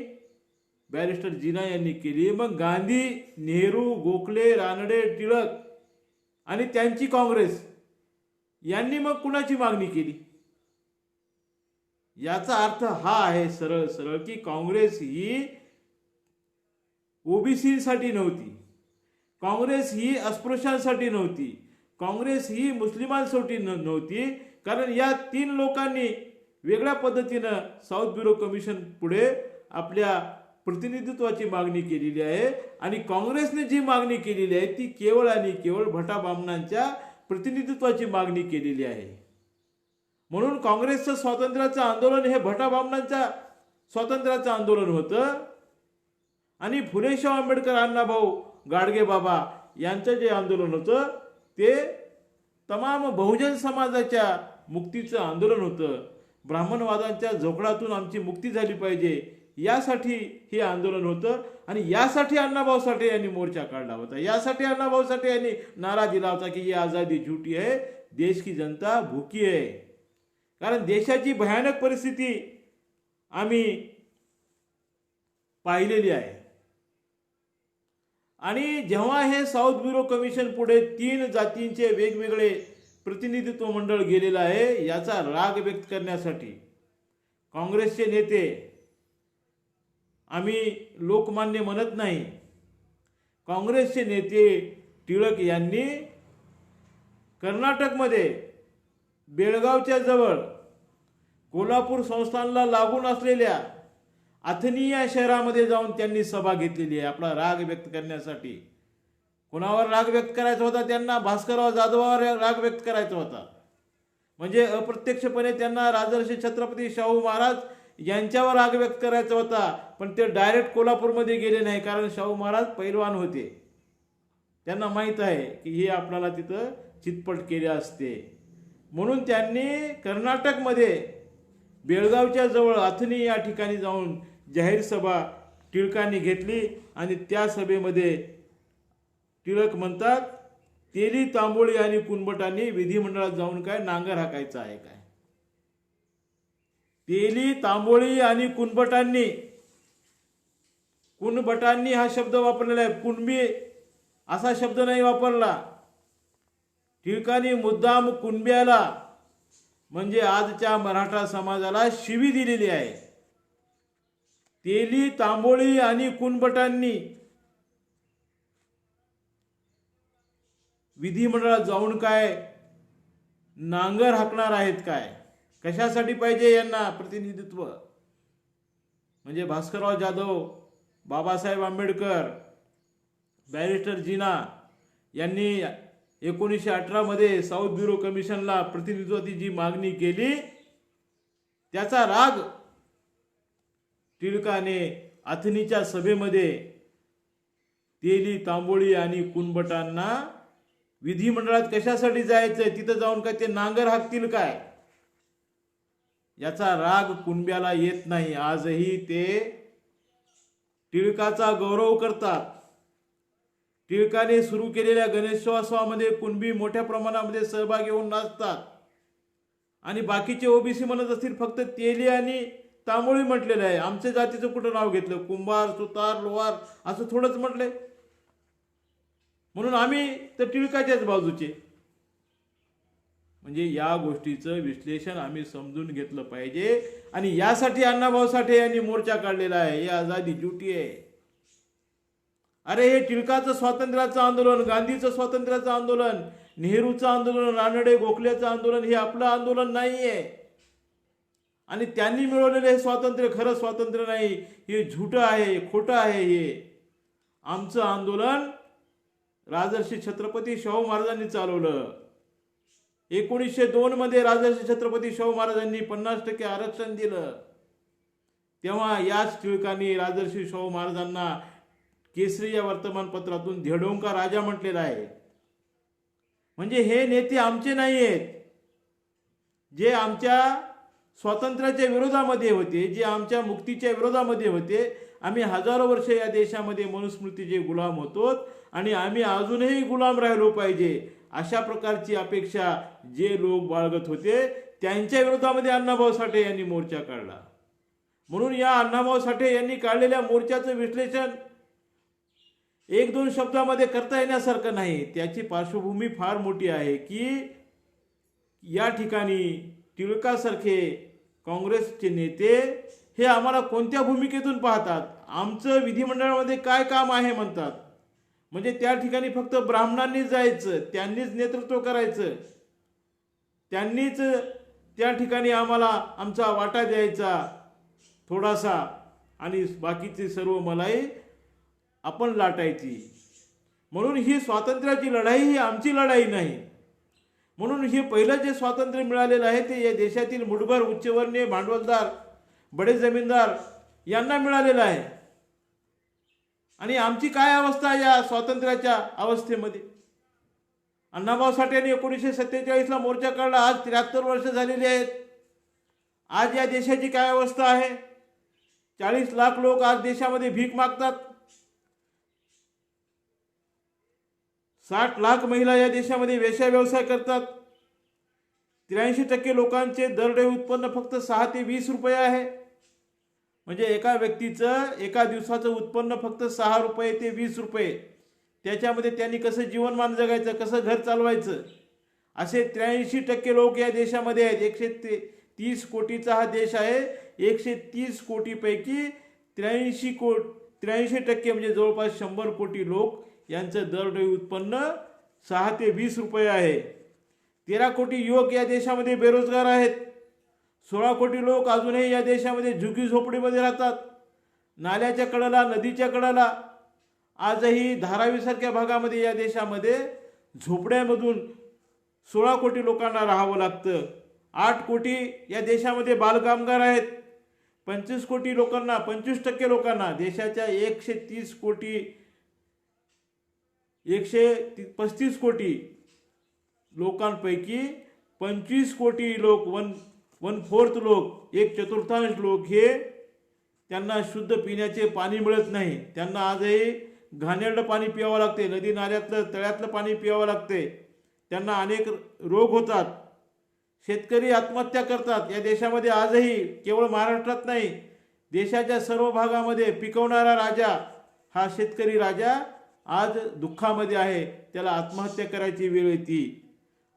बॅरिस्टर जिना यांनी केली. मग गांधी, नेहरू, गोखले, रानडे, टिळक आणि त्यांची काँग्रेस यांनी मग कुणाची मागणी केली. याचा अर्थ हा आहे सरळ सरळ की काँग्रेस ही ओबीसीसाठी नव्हती, काँग्रेस ही अस्पृश्यांसाठी नव्हती, काँग्रेस ही मुस्लिमांसाठी नव्हती, कारण या तीन लोकांनी वेगळ्या पद्धतीनं साऊथ ब्युरो कमिशन पुढे आपल्या प्रतिनिधित्वाची मागणी केलेली आहे. आणि काँग्रेसने जी मागणी केलेली आहे ती केवळ आणि केवळ भटा ब्राह्मणांच्या प्रतिनिधित्वाची मागणी केलेली आहे. म्हणून काँग्रेसचं स्वातंत्र्याचं आंदोलन हे भटा ब्राह्मणांच्या स्वातंत्र्याचं आंदोलन होतं. आणि फुलेशाह आंबेडकर, अण्णाभाऊ गाडगे बाबा यांचं जे आंदोलन होतं ते तमाम बहुजन समाजाच्या मुक्तीचं आंदोलन होतं. ब्राह्मणवादांच्या झोपडातून आमची मुक्ती झाली पाहिजे यासाठी हे आंदोलन होतं. आणि यासाठी अण्णाभाऊ साठे यांनी मोर्चा काढला होता, यासाठी अण्णाभाऊ साठे यांनी नारा दिला होता की ये आज़ादी झूठी है, देश की जनता भूकी है. कारण देशाची भयानक परिस्थिती आम्ही पाहिलेली आहे. आणि जेव्हा हे साऊथ ब्युरो कमिशन पुढे तीन जातींचे वेगवेगळे प्रतिनिधित्व मंडळ गेलेलं आहे, याचा राग व्यक्त करण्यासाठी काँग्रेसचे नेते, आम्ही लोकमान्य म्हणत नाही, काँग्रेसचे नेते टिळक यांनी कर्नाटकमध्ये बेळगावच्या जवळ कोल्हापूर संस्थानला लागून असलेल्या अथनी या शहरामध्ये जाऊन त्यांनी सभा घेतलेली आहे आपला राग व्यक्त करण्यासाठी. कोणावर राग व्यक्त करायचा होता त्यांना? भास्करराव जाधवावर राग व्यक्त करायचा होता. म्हणजे अप्रत्यक्षपणे त्यांना राजर्षी छत्रपती शाहू महाराज यांच्यावर राग व्यक्त करायचा होता. पण ते डायरेक्ट कोल्हापूरमध्ये गेले नाही, कारण शाहू महाराज पैलवान होते, त्यांना माहीत आहे की हे आपल्याला तिथं चितपट केले असते. म्हणून त्यांनी कर्नाटकमध्ये बेळगावच्या जवळ अथनी या ठिकाणी जाऊन जाहीर सभा टिळकांनी घेतली. आणि त्या सभेमध्ये टिळक म्हणतात, तेली, तांबोळी आणि कुणबटांनी विधिमंडळात जाऊन काय नांगर हाकायचा आहे काय? तेली, तांबोळी आणि कुणबटांनी हा शब्द वापरलेला आहे. कुणबी असा शब्द नाही वापरला. टिळकांनी मुद्दाम कुणब्याला म्हणजे आजच्या मराठा समाजाला शिवी दिलेली आहे. तेली, तांबोळी आणि कुणबटांनी विधिमंडळात जाऊन काय नांगर हाकणार आहेत काय? कशासाठी पाहिजे यांना प्रतिनिधित्व? म्हणजे भास्करराव जाधव, बाबासाहेब आंबेडकर, बॅरिस्टर जीना यांनी 1918 मध्ये साऊथ ब्युरो कमिशनला प्रतिनिधित्वाची जी मागणी केली त्याचा राग टिळकाने अथनीच्या सभेमध्ये तेली, तांबोळी आणि कुणबटांना विधिमंडळात कशासाठी जायचंय, तिथं जाऊन काय ते नांगर हाकतील काय, याचा राग कुणब्याला येत नाही. आजही ते टिळकाचा गौरव करतात. टिळकाने सुरू केलेल्या गणेशोत्सवामध्ये कुणबी मोठ्या प्रमाणामध्ये सहभागी होऊन नाचतात. आणि बाकीचे ओबीसी म्हणत असतील फक्त तेली आणि तांबोळी म्हटलेलं आहे. आमच्या जातीचं कुठं नाव घेतलं? कुंभार, सुतार, लोहार असं थोडंच म्हटलंय. म्हणून आम्ही तर टिळकाच्याच बाजूचे. म्हणजे या गोष्टीचं विश्लेषण आम्ही समजून घेतलं पाहिजे. आणि यासाठी अण्णाभाऊ साठे यांनी मोर्चा काढलेला आहे. हे आझादी ड्युटी आहे. अरे हे टिळकाचं स्वातंत्र्याचं आंदोलन, गांधीचं स्वातंत्र्याचं आंदोलन, नेहरूचं आंदोलन, रानडे गोखलेचं आंदोलन हे आपलं आंदोलन नाहीये. आणि त्यांनी मिळवलेलं हे स्वातंत्र्य खरं स्वातंत्र्य नाही, हे झुटं आहे, खोटं आहे. हे आमचं आंदोलन राजर्षी छत्रपती शाहू महाराजांनी चालवलं. 1902 मध्ये राजर्षी छत्रपती शाहू महाराजांनी 50% आरक्षण दिलं. तेव्हा याच टिळकांनी राजर्षी शाहू महाराजांना केसरी या वर्तमानपत्रातून धेडोंका राजा म्हटलेला आहे. म्हणजे हे नेते आमचे नाही आहेत, जे आमच्या स्वातंत्र्याच्या विरोधामध्ये होते, जे आमच्या मुक्तीच्या विरोधामध्ये होते. आम्ही हजारो वर्ष या देशामध्ये मनुस्मृतीचे गुलाम होतो आणि आम्ही अजूनही गुलाम राहिलो पाहिजे अशा प्रकारची अपेक्षा जे लोक बाळगत होते त्यांच्या विरोधामध्ये अण्णाभाऊ साठे यांनी मोर्चा काढला. म्हणून या अण्णाभाऊ साठे यांनी काढलेल्या मोर्चाचं विश्लेषण 1-2 शब्दामध्ये करता येण्यासारखं नाही. त्याची पार्श्वभूमी फार मोठी आहे की या ठिकाणी टिळकासारखे काँग्रेसचे नेते हे आम्हाला कोणत्या भूमिकेतून पाहतात, आमचं विधिमंडळामध्ये काय काम आहे म्हणतात. म्हणजे त्या ठिकाणी फक्त ब्राह्मणांनीच जायचं, त्यांनीच नेतृत्व करायचं, त्यांनीच त्या ठिकाणी आम्हाला आमचा वाटा द्यायचा थोडासा आणि बाकीची सर्व मलाई आपण लाटायची. म्हणून ही स्वातंत्र्याची लढाई ही आमची लढाई नाही. म्हणून हे पहिलं जे स्वातंत्र्य मिळालेलं आहे ते या देशातील मुठभर उच्चवर्णीय भांडवलदार, बडे जमीनदार यांना मिळालेलं आहे. आणि आमची काय अवस्था या स्वातंत्र्याच्या अवस्थेमध्ये? अण्णाभाऊ साठे यांनी 1947 ला मोर्चा काढला. आज 73 वर्ष झालेली आहेत. आज या देशाची काय अवस्था आहे? 40 लाख लोक आज देशामध्ये भीक मागतात. 60 लाख महिला या देशामध्ये वेश्या व्यवसाय करतात. 83% लोकांचे दरडोई उत्पन्न फक्त 6 ते 20 रुपये आहे. म्हणजे एका व्यक्तीचं एका दिवसाचं उत्पन्न फक्त 6 रुपये ते 20 रुपये. त्याच्यामध्ये त्यांनी कसं जीवनमान जगायचं, कसं घर चालवायचं, असे 83% लोक या देशामध्ये आहेत. 130 कोटीचा हा देश आहे. 130 कोटीपैकी 83% म्हणजे जवळपास 100 कोटी लोक यांचं दरडोई उत्पन्न 6 ते 20 रुपये आहे. 13 कोटी युवक या देशामध्ये बेरोजगार आहेत. 16 कोटी लोक अजूनही या देशामध्ये झुगी झोपडीमध्ये राहतात. नाल्याच्या कडेला, नदीच्या कडेला, आजही धारावीसारख्या भागामध्ये या देशामध्ये झोपड्यामधून 16 कोटी लोकांना राहावं लागतं. 8 कोटी या देशामध्ये बालकामगार आहेत. 25 कोटी लोकांना, 25% लोकांना, देशाच्या 135 कोटी लोकांपैकी 25 कोटी लोक, 1/4 लोक, 1/4 लोक हे त्यांना शुद्ध पिण्याचे पाणी मिळत नाही. त्यांना आजही घाणेरडं पाणी पियावं लागते, नदी नाल्यातलं तळ्यातलं पाणी पियावं लागते. त्यांना अनेक रोग होतात. शेतकरी आत्महत्या करतात. या देशामध्ये आजही, केवळ महाराष्ट्रात नाही, देशाच्या सर्व भागामध्ये पिकवणारा राजा हा शेतकरी राजा आज दुःखामध्ये आहे. त्याला आत्महत्या करायची वेळ येते.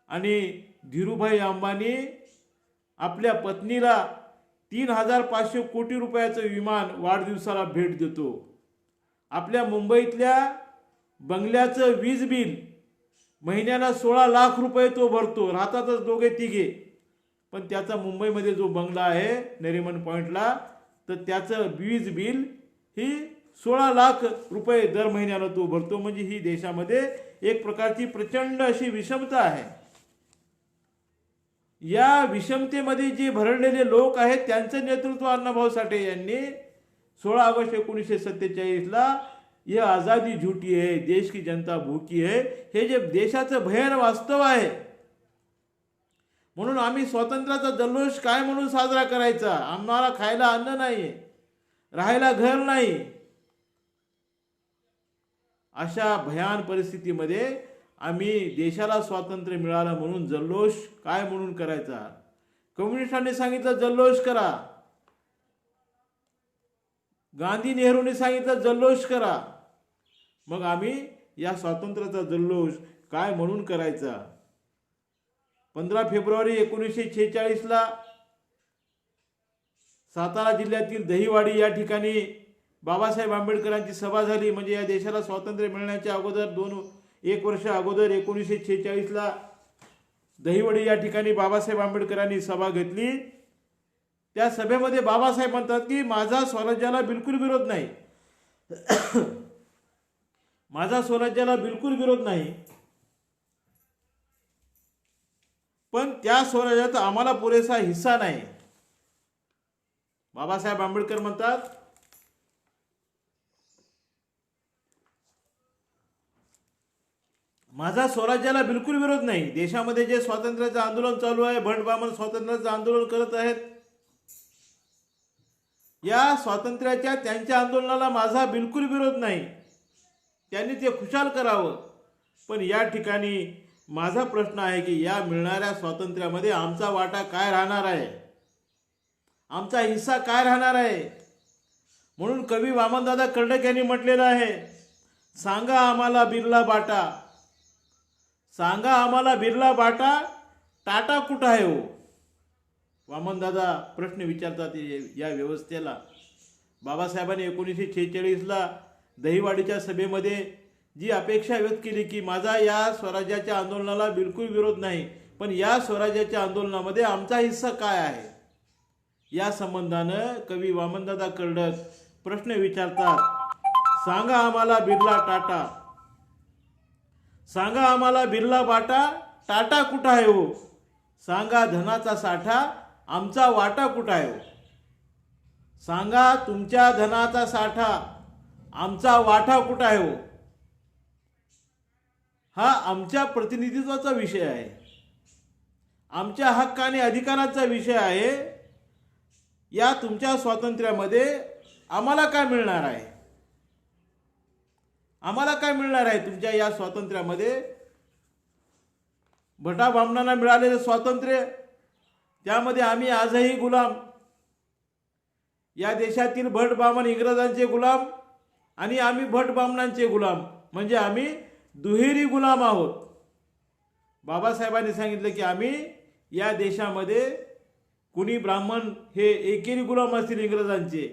आणि धीरूभाई अंबानी आपल्या पत्नीला 3,500 कोटी रुपयाचं विमान वाढदिवसाला भेट देतो. आपल्या मुंबईतल्या बंगल्याचं वीज बिल महिन्याला 16 लाख रुपये तो भरतो. राहतातच दोघे तिघे, पण त्याचा मुंबईमध्ये जो बंगला आहे नरिमन पॉइंटला, तर त्याचं वीज बिल ही 16 लाख रुपये दर महिन्याला तो भरतो. म्हणजे ही देशामध्ये एक प्रकारची प्रचंड अशी विषमता आहे. या विषमतेमध्ये जे भरडलेले लोक आहेत त्यांचं नेतृत्व अण्णाभाऊ साठे यांनी 16 ऑगस्ट 1947ला यह आज़ादी झूठी है, देश की जनता भूकी है, हे जे देशाचं भयान वास्तव आहे. म्हणून आम्ही स्वातंत्र्याचा जल्लोष काय म्हणून साजरा करायचा? आम्हाला खायला अन्न नाही, राहायला घर नाही. अशा भयान परिस्थितीमध्ये आम्ही देशाला स्वातंत्र्य मिळालं म्हणून जल्लोष काय म्हणून करायचा? कम्युनिस्टांनी सांगितलं जल्लोष करा, गांधी नेहरूंनी सांगितलं जल्लोष करा. मग आम्ही या स्वातंत्र्याचा जल्लोष काय म्हणून करायचा? 15 फेब्रुवारी 1946ला सातारा जिल्ह्यातील दहिवाडी या ठिकाणी बाबासाहेब आंबेडकरांची सभा झाली. म्हणजे या देशाला स्वातंत्र्य मिळण्याच्या अगोदर 1 वर्ष अगोदर 1946ला दहिवडी या ठिकाणी बाबासाहेब आंबेडकरांनी सभा घेतली. त्या सभेमध्ये बाबासाहेब म्हणतात की माझा स्वराज्याला बिलकुल विरोध नाही, माझा स्वराज्याला बिलकुल विरोध नाही, पण त्या स्वराज्यात आम्हाला पुरेसा हिस्सा नाही. बाबासाहेब आंबेडकर म्हणतात माझा स्वराज्याला बिलकुल विरोध नाही. देशामध्ये जे स्वातंत्र्याचं आंदोलन चालू आहे, भट बामण स्वातंत्र्याचं आंदोलन करत आहेत, या स्वातंत्र्याच्या त्यांच्या आंदोलनाला माझा बिलकुल विरोध नाही. त्यांनी ते खुशाल करावं. पण या ठिकाणी माझा प्रश्न आहे की या मिळणाऱ्या स्वातंत्र्यामध्ये आमचा वाटा काय राहणार आहे, आमचा हिस्सा काय राहणार आहे. म्हणून कवी वामनदादा कर्डक यांनी म्हटलेलं आहे, सांगा आम्हाला बिर्ला बाटा, सांगा आम्हाला बिर्ला बाटा, टाटा कुठं आहे हो. वामनदादा प्रश्न विचारतात या व्यवस्थेला. बाबासाहेबांनी 1946ला दहिवाडीच्या सभेमध्ये जी अपेक्षा व्यक्त केली की माझा या स्वराज्याच्या आंदोलनाला बिलकुल विरोध नाही, पण या स्वराज्याच्या आंदोलनामध्ये आमचा हिस्सा काय आहे, या संबंधानं कवी वामनदादा कर्डक प्रश्न विचारतात. सांगा आम्हाला बिर्ला टाटा, सांगा आम्हाला बिर्ला बाटा, टाटा कुठं आहे हो. सांगा धनाचा साठा, आमचा वाटा कुठं आहे हो. सांगा तुमच्या धनाचा साठा, आमचा वाटा कुठं आहे हो. हा आमच्या प्रतिनिधित्वाचा विषय आहे, आमच्या हक्क आणि अधिकाराचा विषय आहे. या तुमच्या स्वातंत्र्यामध्ये आम्हाला काय मिळणार आहे, आम्हाला काय मिळणार आहे तुमच्या या स्वातंत्र्यामध्ये. भटा ब्राह्मणांना मिळालेले स्वातंत्र्य, त्यामध्ये आम्ही आजही गुलाम, या देशातील भट ब्राह्मण इंग्रजांचे गुलाम आणि आम्ही भट ब्राह्मणांचे गुलाम, म्हणजे आम्ही दुहेरी गुलाम आहोत. बाबासाहेबांनी सांगितलं की आम्ही या देशामध्ये कुणी ब्राह्मण हे एकेरी गुलाम असतील इंग्रजांचे,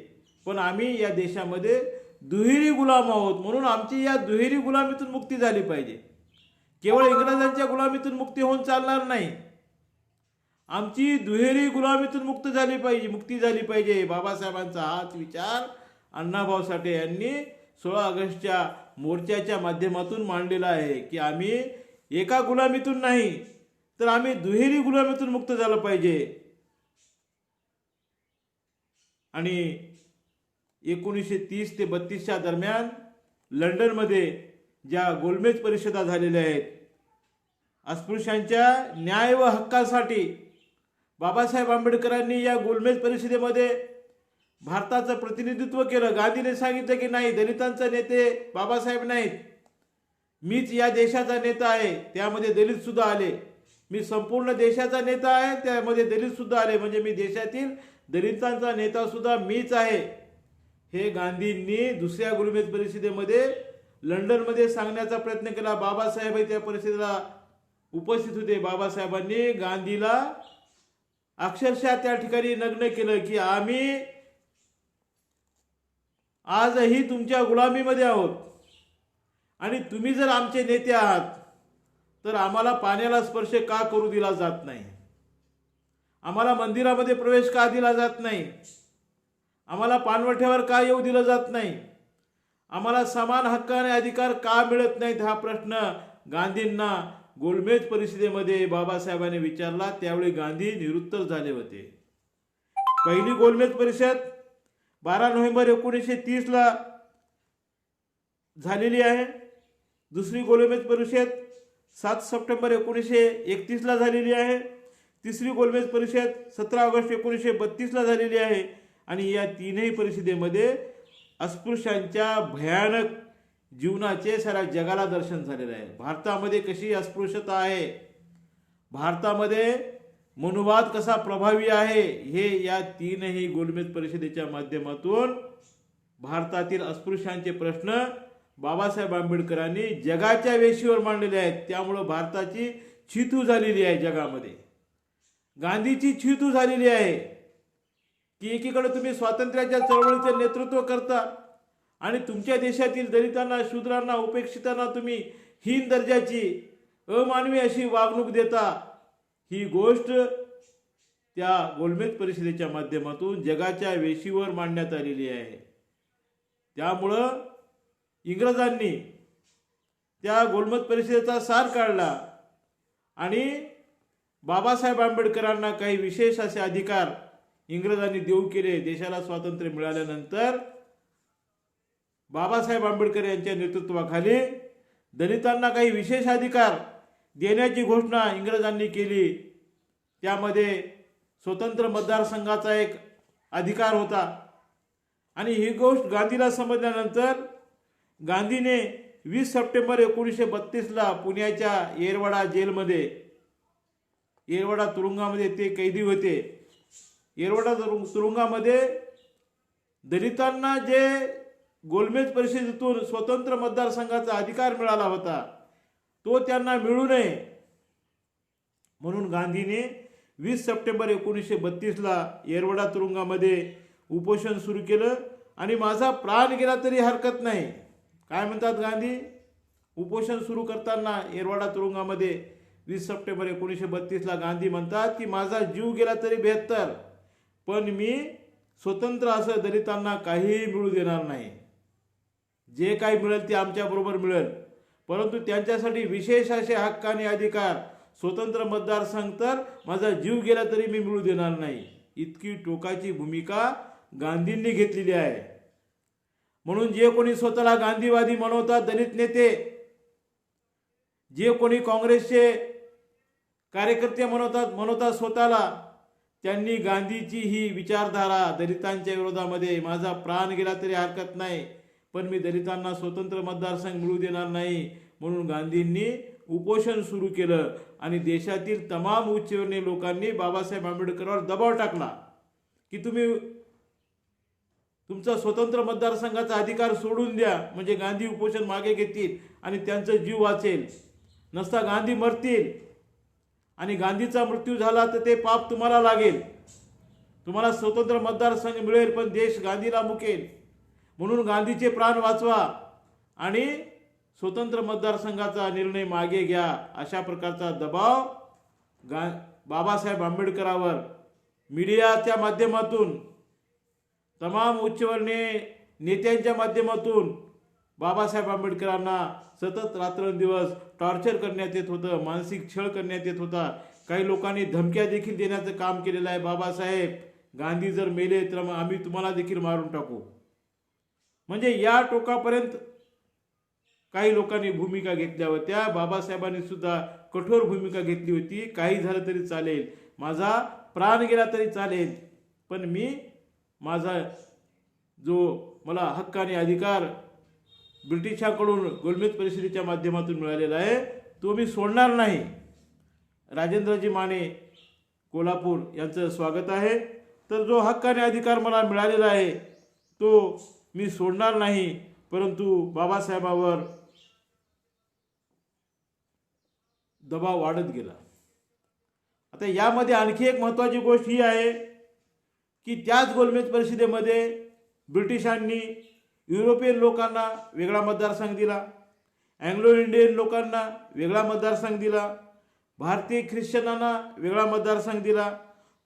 पण आम्ही या देशामध्ये दुहेरी गुलाम आहोत. म्हणून आमची या दुहेरी गुलामीतून मुक्ती झाली पाहिजे. केवळ इंग्रजांच्या गुलामीतून मुक्ती होऊन चालणार नाही, आमची दुहेरी गुलामीतून मुक्ती झाली पाहिजे. बाबासाहेबांचा हाच विचार अण्णाभाऊ साठे यांनी 16 ऑगस्टच्या मोर्चाच्या माध्यमातून मांडलेला आहे की आम्ही एका गुलामीतून नाही, तर आम्ही दुहेरी गुलामीतून मुक्त झालं पाहिजे. आणि 1930 ते 32च्या दरम्यान लंडनमध्ये ज्या गोलमेज परिषदा झालेल्या आहेत, अस्पृश्यांच्या न्याय व हक्कासाठी बाबासाहेब आंबेडकरांनी या गोलमेज परिषदेमध्ये भारताचं प्रतिनिधित्व केलं. गांधीने सांगितलं की नाही, दलितांचे नेते बाबासाहेब नाहीत, मीच या देशाचा नेता आहे. त्यामध्ये दलित सुद्धा आले. मी संपूर्ण देशाचा नेता आहे, त्यामध्ये दलित सुद्धा आले, म्हणजे मी देशातील दलितांचा नेता सुद्धा मीच आहे, हे गांधींनी दुसऱ्या गोलमेज परिषदेमध्ये लंडनमध्ये सांगण्याचा प्रयत्न केला. बाबासाहेब त्या परिषदेला उपस्थित होते. बाबासाहेबांनी गांधीला अक्षरशः त्या ठिकाणी नग्न केलं की आम्ही आजही तुमच्या गुलामीमध्ये आहोत आणि तुम्ही जर आमचे नेते आहात तर आम्हाला पाण्याला स्पर्श का करू दिला जात नाही, आम्हाला मंदिरामध्ये प्रवेश का दिला जात नाही, आम्हाला पाणवठ्यावर का येऊ दिलं जात नाही, आम्हाला समान हक्क आणि अधिकार का मिळत नाहीत, हा प्रश्न गांधींना गोलमेज परिषदेमध्ये बाबासाहेबांनी विचारला. त्यावेळी गांधी निरुत्तर झाले होते. पहिली गोलमेज परिषद 12 नोव्हेंबर 1930 ला झालेली आहे. दुसरी गोलमेज परिषद 7 सप्टेंबर 1931 ला झालेली आहे. तिसरी गोलमेज परिषद 17 ऑगस्ट 1932 ला झालेली आहे. आणि या तीनही परिषदेमध्ये अस्पृश्यांच्या भयानक जीवनाचे साऱ्या जगाला दर्शन झालेलं आहे. भारतामध्ये कशी अस्पृश्यता आहे, भारतामध्ये मनुवाद कसा प्रभावी आहे, हे या तीनही गोलमेज परिषदेच्या माध्यमातून भारतातील अस्पृश्यांचे प्रश्न बाबासाहेब आंबेडकरांनी जगाच्या वेशीवर मांडलेले आहेत. त्यामुळं भारताची छितू झालेली आहे जगामध्ये. गांधीची छितू झालेली आहे की एकीकडे तुम्ही स्वातंत्र्याच्या चळवळीचं नेतृत्व करता आणि तुमच्या देशातील दलितांना, शूद्रांना, उपेक्षितांना तुम्ही हीन दर्जाची, अमानवी अशी वागणूक देता. ही गोष्ट त्या गोलमेज परिषदेच्या माध्यमातून जगाच्या वेशीवर मांडण्यात आलेली आहे. त्यामुळं इंग्रजांनी त्या गोलमेज परिषदेचा सार काढला आणि बाबासाहेब आंबेडकरांना काही विशेष असे अधिकार इंग्रजांनी देऊ केले. देशाला स्वातंत्र्य मिळाल्यानंतर बाबासाहेब आंबेडकर यांच्या नेतृत्वाखाली दलितांना काही विशेष अधिकार देण्याची घोषणा इंग्रजांनी केली. त्यामध्ये स्वतंत्र मतदारसंघाचा एक अधिकार होता. आणि ही गोष्ट गांधीला समजल्यानंतर गांधीने 20 सप्टेंबर 1932 ला पुण्याच्या येरवडा जेलमध्ये, येरवडा तुरुंगामध्ये ते कैदी होते. येरवडा तुरुंगामध्ये दलितांना जे गोलमेज परिषदेतून स्वतंत्र मतदारसंघाचा अधिकार मिळाला होता तो त्यांना मिळू नये म्हणून गांधीने 20 सप्टेंबर 1932 ला येरवडा तुरुंगामध्ये उपोषण सुरू केलं. आणि माझा प्राण गेला तरी हरकत नाही, काय म्हणतात गांधी उपोषण सुरू करताना येरवडा तुरुंगामध्ये 20 सप्टेंबर 1932 ला गांधी म्हणतात की माझा जीव गेला तरी बेहत्तर, पण मी स्वतंत्र असं दलितांना काहीही मिळू देणार नाही. जे काही मिळेल ते आमच्याबरोबर मिळेल, परंतु त्यांच्यासाठी विशेष असे हक्क आणि अधिकार, स्वतंत्र मतदारसंघ तर माझा जीव गेला तरी मी मिळू देणार नाही. इतकी टोकाची भूमिका गांधींनी घेतलेली आहे. म्हणून जे कोणी स्वतःला गांधीवादी म्हणवतात दलित नेते, जे कोणी काँग्रेसचे कार्यकर्ते म्हणवतात स्वतःला, त्यांनी गांधीची ही विचारधारा दलितांच्या विरोधामध्ये, माझा प्राण गेला तरी हरकत नाही पण मी दलितांना स्वतंत्र मतदारसंघ मिळू देणार नाही, म्हणून गांधींनी उपोषण सुरू केलं. आणि देशातील तमाम उच्चवर्णीय लोकांनी बाबासाहेब आंबेडकरांवर दबाव टाकला की तुम्ही तुमचा स्वतंत्र मतदारसंघाचा अधिकार सोडून द्या, म्हणजे गांधी उपोषण मागे घेतील आणि त्यांचा जीव वाचेल. नसता गांधी मरतील आणि गांधीचा मृत्यू झाला तर ते पाप तुम्हाला लागेल. तुम्हाला स्वतंत्र मतदारसंघ मिळेल पण देश गांधीला मुकेल. म्हणून गांधीचे प्राण वाचवा आणि स्वतंत्र मतदारसंघाचा निर्णय मागे घ्या, अशा प्रकारचा दबाव बाबासाहेब आंबेडकरांवर मीडियाच्या माध्यमातून, तमाम उच्चवर्णीय नेत्यांच्या माध्यमातून बाबासाहेब आंबेडकरांना सतत रात्रंदिवस टॉर्चर करण्यात येत होतं, मानसिक छळ करण्यात येत होता. काही लोकांनी धमक्या देखील देण्याचं काम केलेलं आहे. बाबासाहेब गांधी जर मेले तर मग आम्ही तुम्हाला देखील मारून टाकू, म्हणजे या टोकापर्यंत काही लोकांनी भूमिका घेतल्या होत्या. बाबासाहेबांनी सुद्धा कठोर भूमिका घेतली होती. काही झालं तरी चालेल, माझा प्राण गेला तरी चालेल, पण मी माझा जो मला हक्क आणि अधिकार ब्रिटिशांकडून गोलमेज परिषदेच्या माध्यमातून मिळालेला आहे तो मी सोडणार नाही. राजेंद्रजी माने कोल्हापूर यांचं स्वागत आहे. तर जो हक्क आणि अधिकार मला मिळालेला आहे तो मी सोडणार नाही, परंतु बाबासाहेबांवर दबाव वाढत गेला. आता यामध्ये आणखी एक महत्त्वाची गोष्ट ही आहे की त्याच गोलमेज परिषदेमध्ये ब्रिटिशांनी युरोपियन लोकांना वेगळा मतदारसंघ दिला, अँग्लो इंडियन लोकांना वेगळा मतदारसंघ दिला, भारतीय ख्रिश्चनांना वेगळा मतदारसंघ दिला,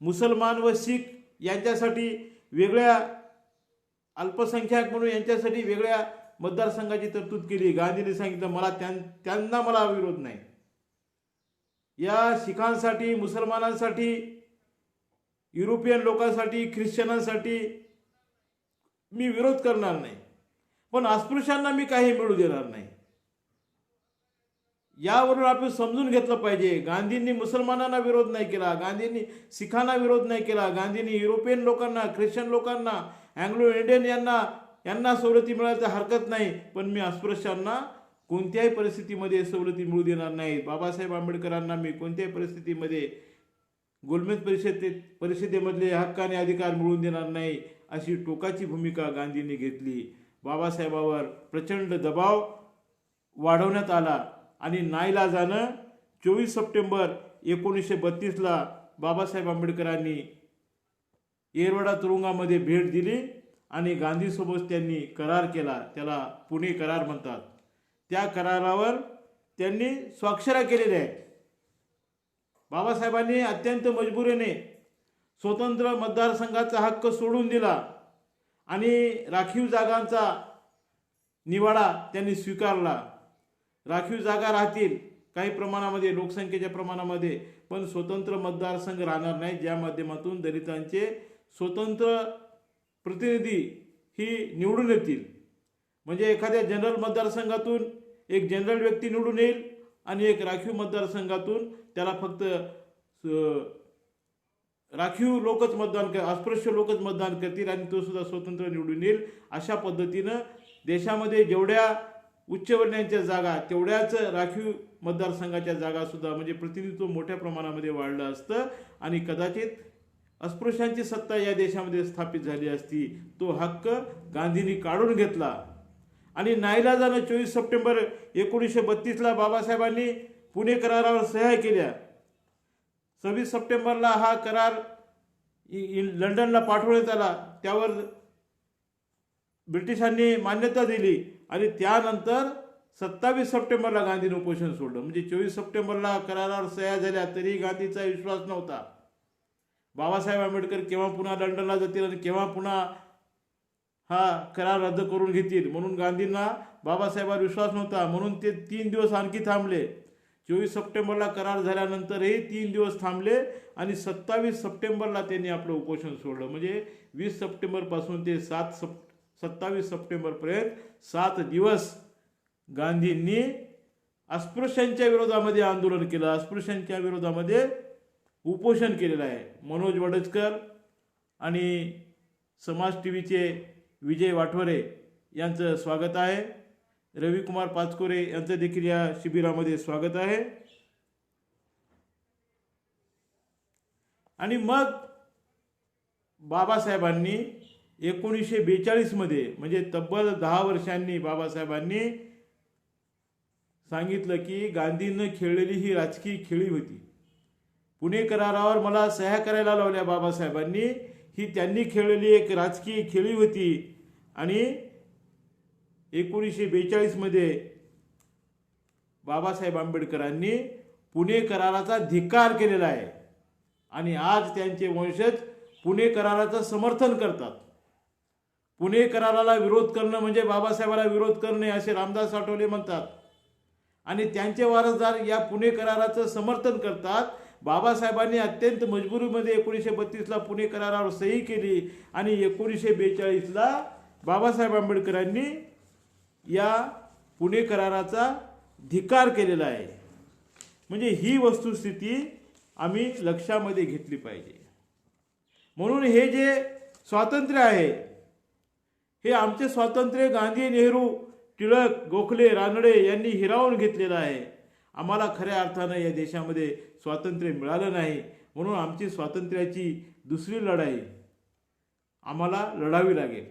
मुसलमान व शीख यांच्यासाठी वेगळ्या, अल्पसंख्याक म्हणून यांच्यासाठी वेगळ्या मतदारसंघाची तरतूद केली. गांधींनी सांगितलं मला त्यांना मला विरोध नाही. या शिखांसाठी, मुसलमानांसाठी, युरोपियन लोकांसाठी, ख्रिश्चनांसाठी मी विरोध करणार नाही, पण अस्पृश्यांना मी काही मिळू देणार नाही. यावरून आपण समजून घेतलं पाहिजे. गांधींनी मुसलमानांना विरोध नाही केला, गांधींनी शिखांना विरोध नाही केला, गांधींनी युरोपियन लोकांना, ख्रिश्चन लोकांना, अँग्लो इंडियन यांना सवलती मिळायला हरकत नाही, पण मी अस्पृश्यांना कोणत्याही परिस्थितीमध्ये सवलती मिळू देणार नाही. बाबासाहेब आंबेडकरांना मी कोणत्याही परिस्थितीमध्ये गोलमेज परिषदेमधले हक्क आणि अधिकार मिळवून देणार नाही, अशी टोकाची भूमिका गांधींनी घेतली. बाबासाहेबांवर प्रचंड दबाव वाढवण्यात आला आणि नाईलाजानं 24 सप्टेंबर 1932ला बाबासाहेब आंबेडकरांनी येरवडा तुरुंगामध्ये भेट दिली आणि गांधीसोबत त्यांनी करार केला. त्याला पुणे करार म्हणतात. त्या करारावर त्यांनी स्वाक्षऱ्या केलेल्या आहेत. बाबासाहेबांनी अत्यंत मजबुरीने स्वतंत्र मतदारसंघाचा हक्क सोडून दिला आणि राखीव जागांचा निवाडा त्यांनी स्वीकारला. राखीव जागा राहतील काही प्रमाणामध्ये, लोकसंख्येच्या प्रमाणामध्ये, पण स्वतंत्र मतदारसंघ राहणार नाही, ज्या माध्यमातून दलितांचे स्वतंत्र प्रतिनिधी ही निवडून येतील. म्हणजे एखाद्या जनरल मतदारसंघातून एक जनरल व्यक्ती निवडून येईल आणि एक राखीव मतदारसंघातून त्याला फक्त राखीव लोकच मतदान अस्पृश्य लोकच मतदान करतील आणि तो सुद्धा स्वतंत्र निवडून येईल. अशा पद्धतीनं देशामध्ये जेवढ्या उच्चवर्णीयांच्या जागा तेवढ्याच राखीव मतदारसंघाच्या जागा सुद्धा, म्हणजे प्रतिनिधित्व मोठ्या प्रमाणामध्ये वाढलं असतं आणि कदाचित अस्पृश्यांची सत्ता या देशामध्ये स्थापित झाली असती. तो हक्क गांधींनी काढून घेतला आणि नाईलाजानं 24 सप्टेंबर 1932ला बाबासाहेबांनी पुणे करारावर सह्या केल्या. 26 सप्टेंबरला हा करार लंडनला पाठवण्यात आला, त्यावर ब्रिटिशांनी मान्यता दिली आणि त्यानंतर 27 सप्टेंबरला गांधींनी उपोषण सोडलं. म्हणजे 24 सप्टेंबरला करारावर सह्या झाल्या तरी गांधीचा विश्वास नव्हता. बाबासाहेब आंबेडकर केव्हा पुन्हा लंडनला जातील आणि केव्हा पुन्हा हा करार रद्द करून घेतील, म्हणून गांधींना बाबासाहेबांवर विश्वास नव्हता. म्हणून ते 3 दिवस आणखी थांबले. 24 सप्टेंबरला करार झाल्यानंतरही 3 दिवस थांबले आणि 27 सप्टेंबरला त्यांनी आपलं उपोषण सोडलं. म्हणजे 20 सप्टेंबरपासून ते 27 सप्टेंबरपर्यंत 7 दिवस गांधींनी अस्पृश्यांच्या विरोधामध्ये आंदोलन केलं, अस्पृश्यांच्या विरोधामध्ये उपोषण केलेलं आहे. मनोज वडजकर आणि समाज टीव्हीचे विजय वाठवरे यांचं स्वागत आहे. रविकुमार पाचकोरे यांचं देखील या शिबिरामध्ये स्वागत आहे. आणि मग बाबासाहेबांनी 1942 मध्ये, म्हणजे तब्बल 10 वर्षांनी बाबासाहेबांनी सांगितलं की गांधींनी खेळलेली ही राजकीय खेळी होती. पुणे करारावर मला सह्या करायला लावल्या बाबासाहेबांनी, ही त्यांनी खेळलेली एक राजकीय खेळी होती. आणि 1942 मध्ये बाबासाहेब आंबेडकरांनी पुणे कराराचा धिक्कार केलेला आहे आणि आज त्यांचे वंशज पुणे कराराचं समर्थन करतात. पुणे कराराला विरोध करणं म्हणजे बाबासाहेबांना विरोध करणे असे रामदास आठवले म्हणतात आणि त्यांचे वारसदार या पुणे कराराचं समर्थन करतात. बाबासाहेबांनी अत्यंत मजबुरीमध्ये 1932ला पुणे करारावर सही केली आणि 1942ला बाबासाहेब आंबेडकरांनी या पुणे कराराचा धिक्कार केलेला आहे. म्हणजे ही वस्तुस्थिती आम्ही लक्षामध्ये घेतली पाहिजे. म्हणून हे जे स्वातंत्र्य आहे हे आमचे स्वातंत्र्य गांधी, नेहरू, टिळक, गोखले, रानडे यांनी हिरावून घेतलेलं आहे आम्हाला खऱ्या अर्थानं या देशामध्ये स्वातंत्र्य मिळालं नाही, म्हणून आमची स्वातंत्र्याची दुसरी लढाई आम्हाला लढावी लागेल.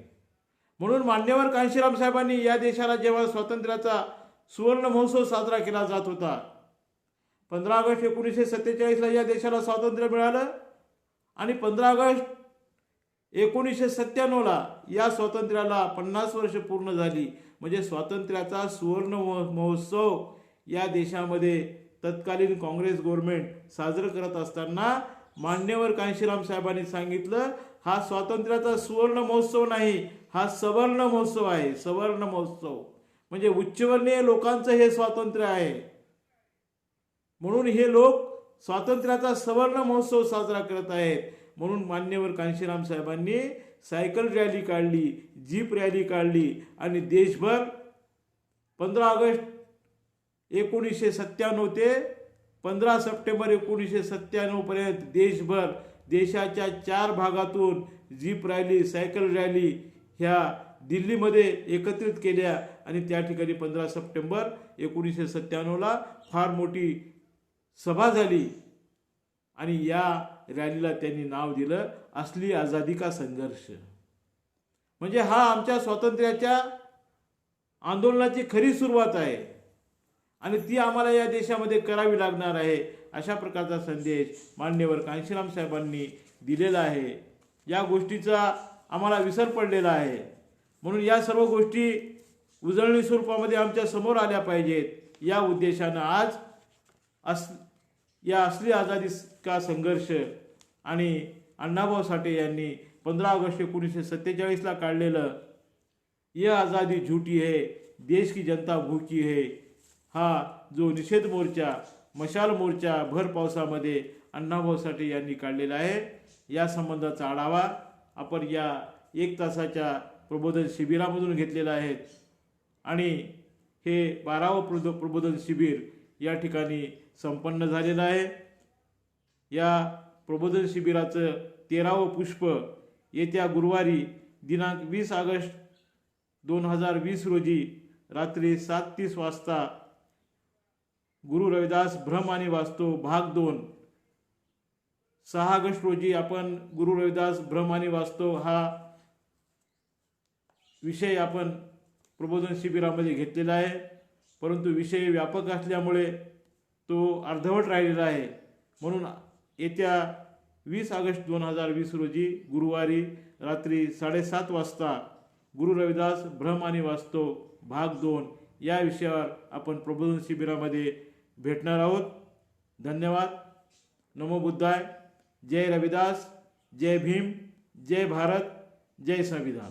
म्हणून मान्यवर कांशीराम साहेबांनी या देशाला जेव्हा स्वातंत्र्याचा सुवर्ण महोत्सव साजरा केला जात होता, 15 ऑगस्ट 1947ला या देशाला स्वातंत्र्य मिळालं आणि 15 ऑगस्ट 1997ला या स्वातंत्र्याला 50 वर्ष पूर्ण झाली. म्हणजे स्वातंत्र्याचा सुवर्ण महोत्सव या देशामध्ये तत्कालीन काँग्रेस गव्हर्नमेंट साजरं करत असताना मान्यवर कांशीराम साहेबांनी सांगितलं, हा स्वातंत्र्याचा सुवर्ण महोत्सव नाही, हा सवर्ण महोत्सव आहे. सवर्ण महोत्सव म्हणजे उच्चवर्णीय लोकांचं हे स्वातंत्र्य आहे, म्हणून हे लोक स्वातंत्र्याचा सवर्ण महोत्सव साजरा करत आहेत. म्हणून मान्यवर कांशीराम साहेबांनी सायकल रॅली काढली, जीप रॅली काढली आणि देशभर 15 ऑगस्ट 1997 ते 15 सप्टेंबर 1997 पर्यंत देशभर देशाच्या 4 भागातून जीप रॅली, सायकल रॅली ह्या दिल्लीमध्ये एकत्रित केल्या आणि त्या ठिकाणी 15 सप्टेंबर 1997ला फार मोठी सभा झाली आणि या रॅलीला त्यांनी नाव दिलं असली आझादी का संघर्ष. म्हणजे हा आमच्या स्वातंत्र्याच्या आंदोलनाची खरी सुरुवात आहे आणि ती आम्हाला या देशामध्ये करावी लागणार आहे. अशा प्रकारचा संदेश मान्यवर कांशीराम साहेबांनी दिलेला आहे. या गोष्टीचा आम्हाला विसर पडलेला आहे, म्हणून या सर्व गोष्टी उजळणी स्वरूपामध्ये आमच्या समोर आल्या पाहिजेत. या उद्देशानं आज या असली आझादी का संघर्ष आणि अण्णाभाऊ साठे यांनी 15 ऑगस्ट 1947ला काढलेलं ये आज़ादी झूठी है, देश की जनता भूकी है, हा जो निषेध मोर्चा, मशाल मोर्चा भर पावसामध्ये अण्णाभाऊ साठे यांनी काढलेला आहे, या संबंधाचा आढावा आपण या 1 तासाच्या प्रबोधन शिबिरामधून घेतलेला आहे. आणि हे 12वं प्रबोधन शिबिर या ठिकाणी संपन्न झालेलं आहे. या प्रबोधन शिबिराचं 13वं पुष्प येत्या गुरुवारी दिनांक 20 ऑगस्ट 2020 रोजी रात्री 7:30 वाजता गुरु रविदास भ्रम आणि वास्तव भाग 2. 6 ऑगस्ट रोजी आपण गुरु रविदास भ्रम आणि वास्तव हा विषय आपण प्रबोधन शिबिरामध्ये घेतलेला आहे, परंतु विषय व्यापक असल्यामुळे तो अर्धवट राहिलेला आहे. म्हणून येत्या 20 ऑगस्ट 2020 रोजी गुरुवारी रात्री 7:30 वाजता गुरु रविदास भ्रम आणि वास्तव भाग 2 या विषयावर आपण प्रबोधन शिबिरामध्ये भेटणार आहोत. धन्यवाद. नमो बुद्धाय. जय रविदास. जय भीम. जय भारत. जय संविधान.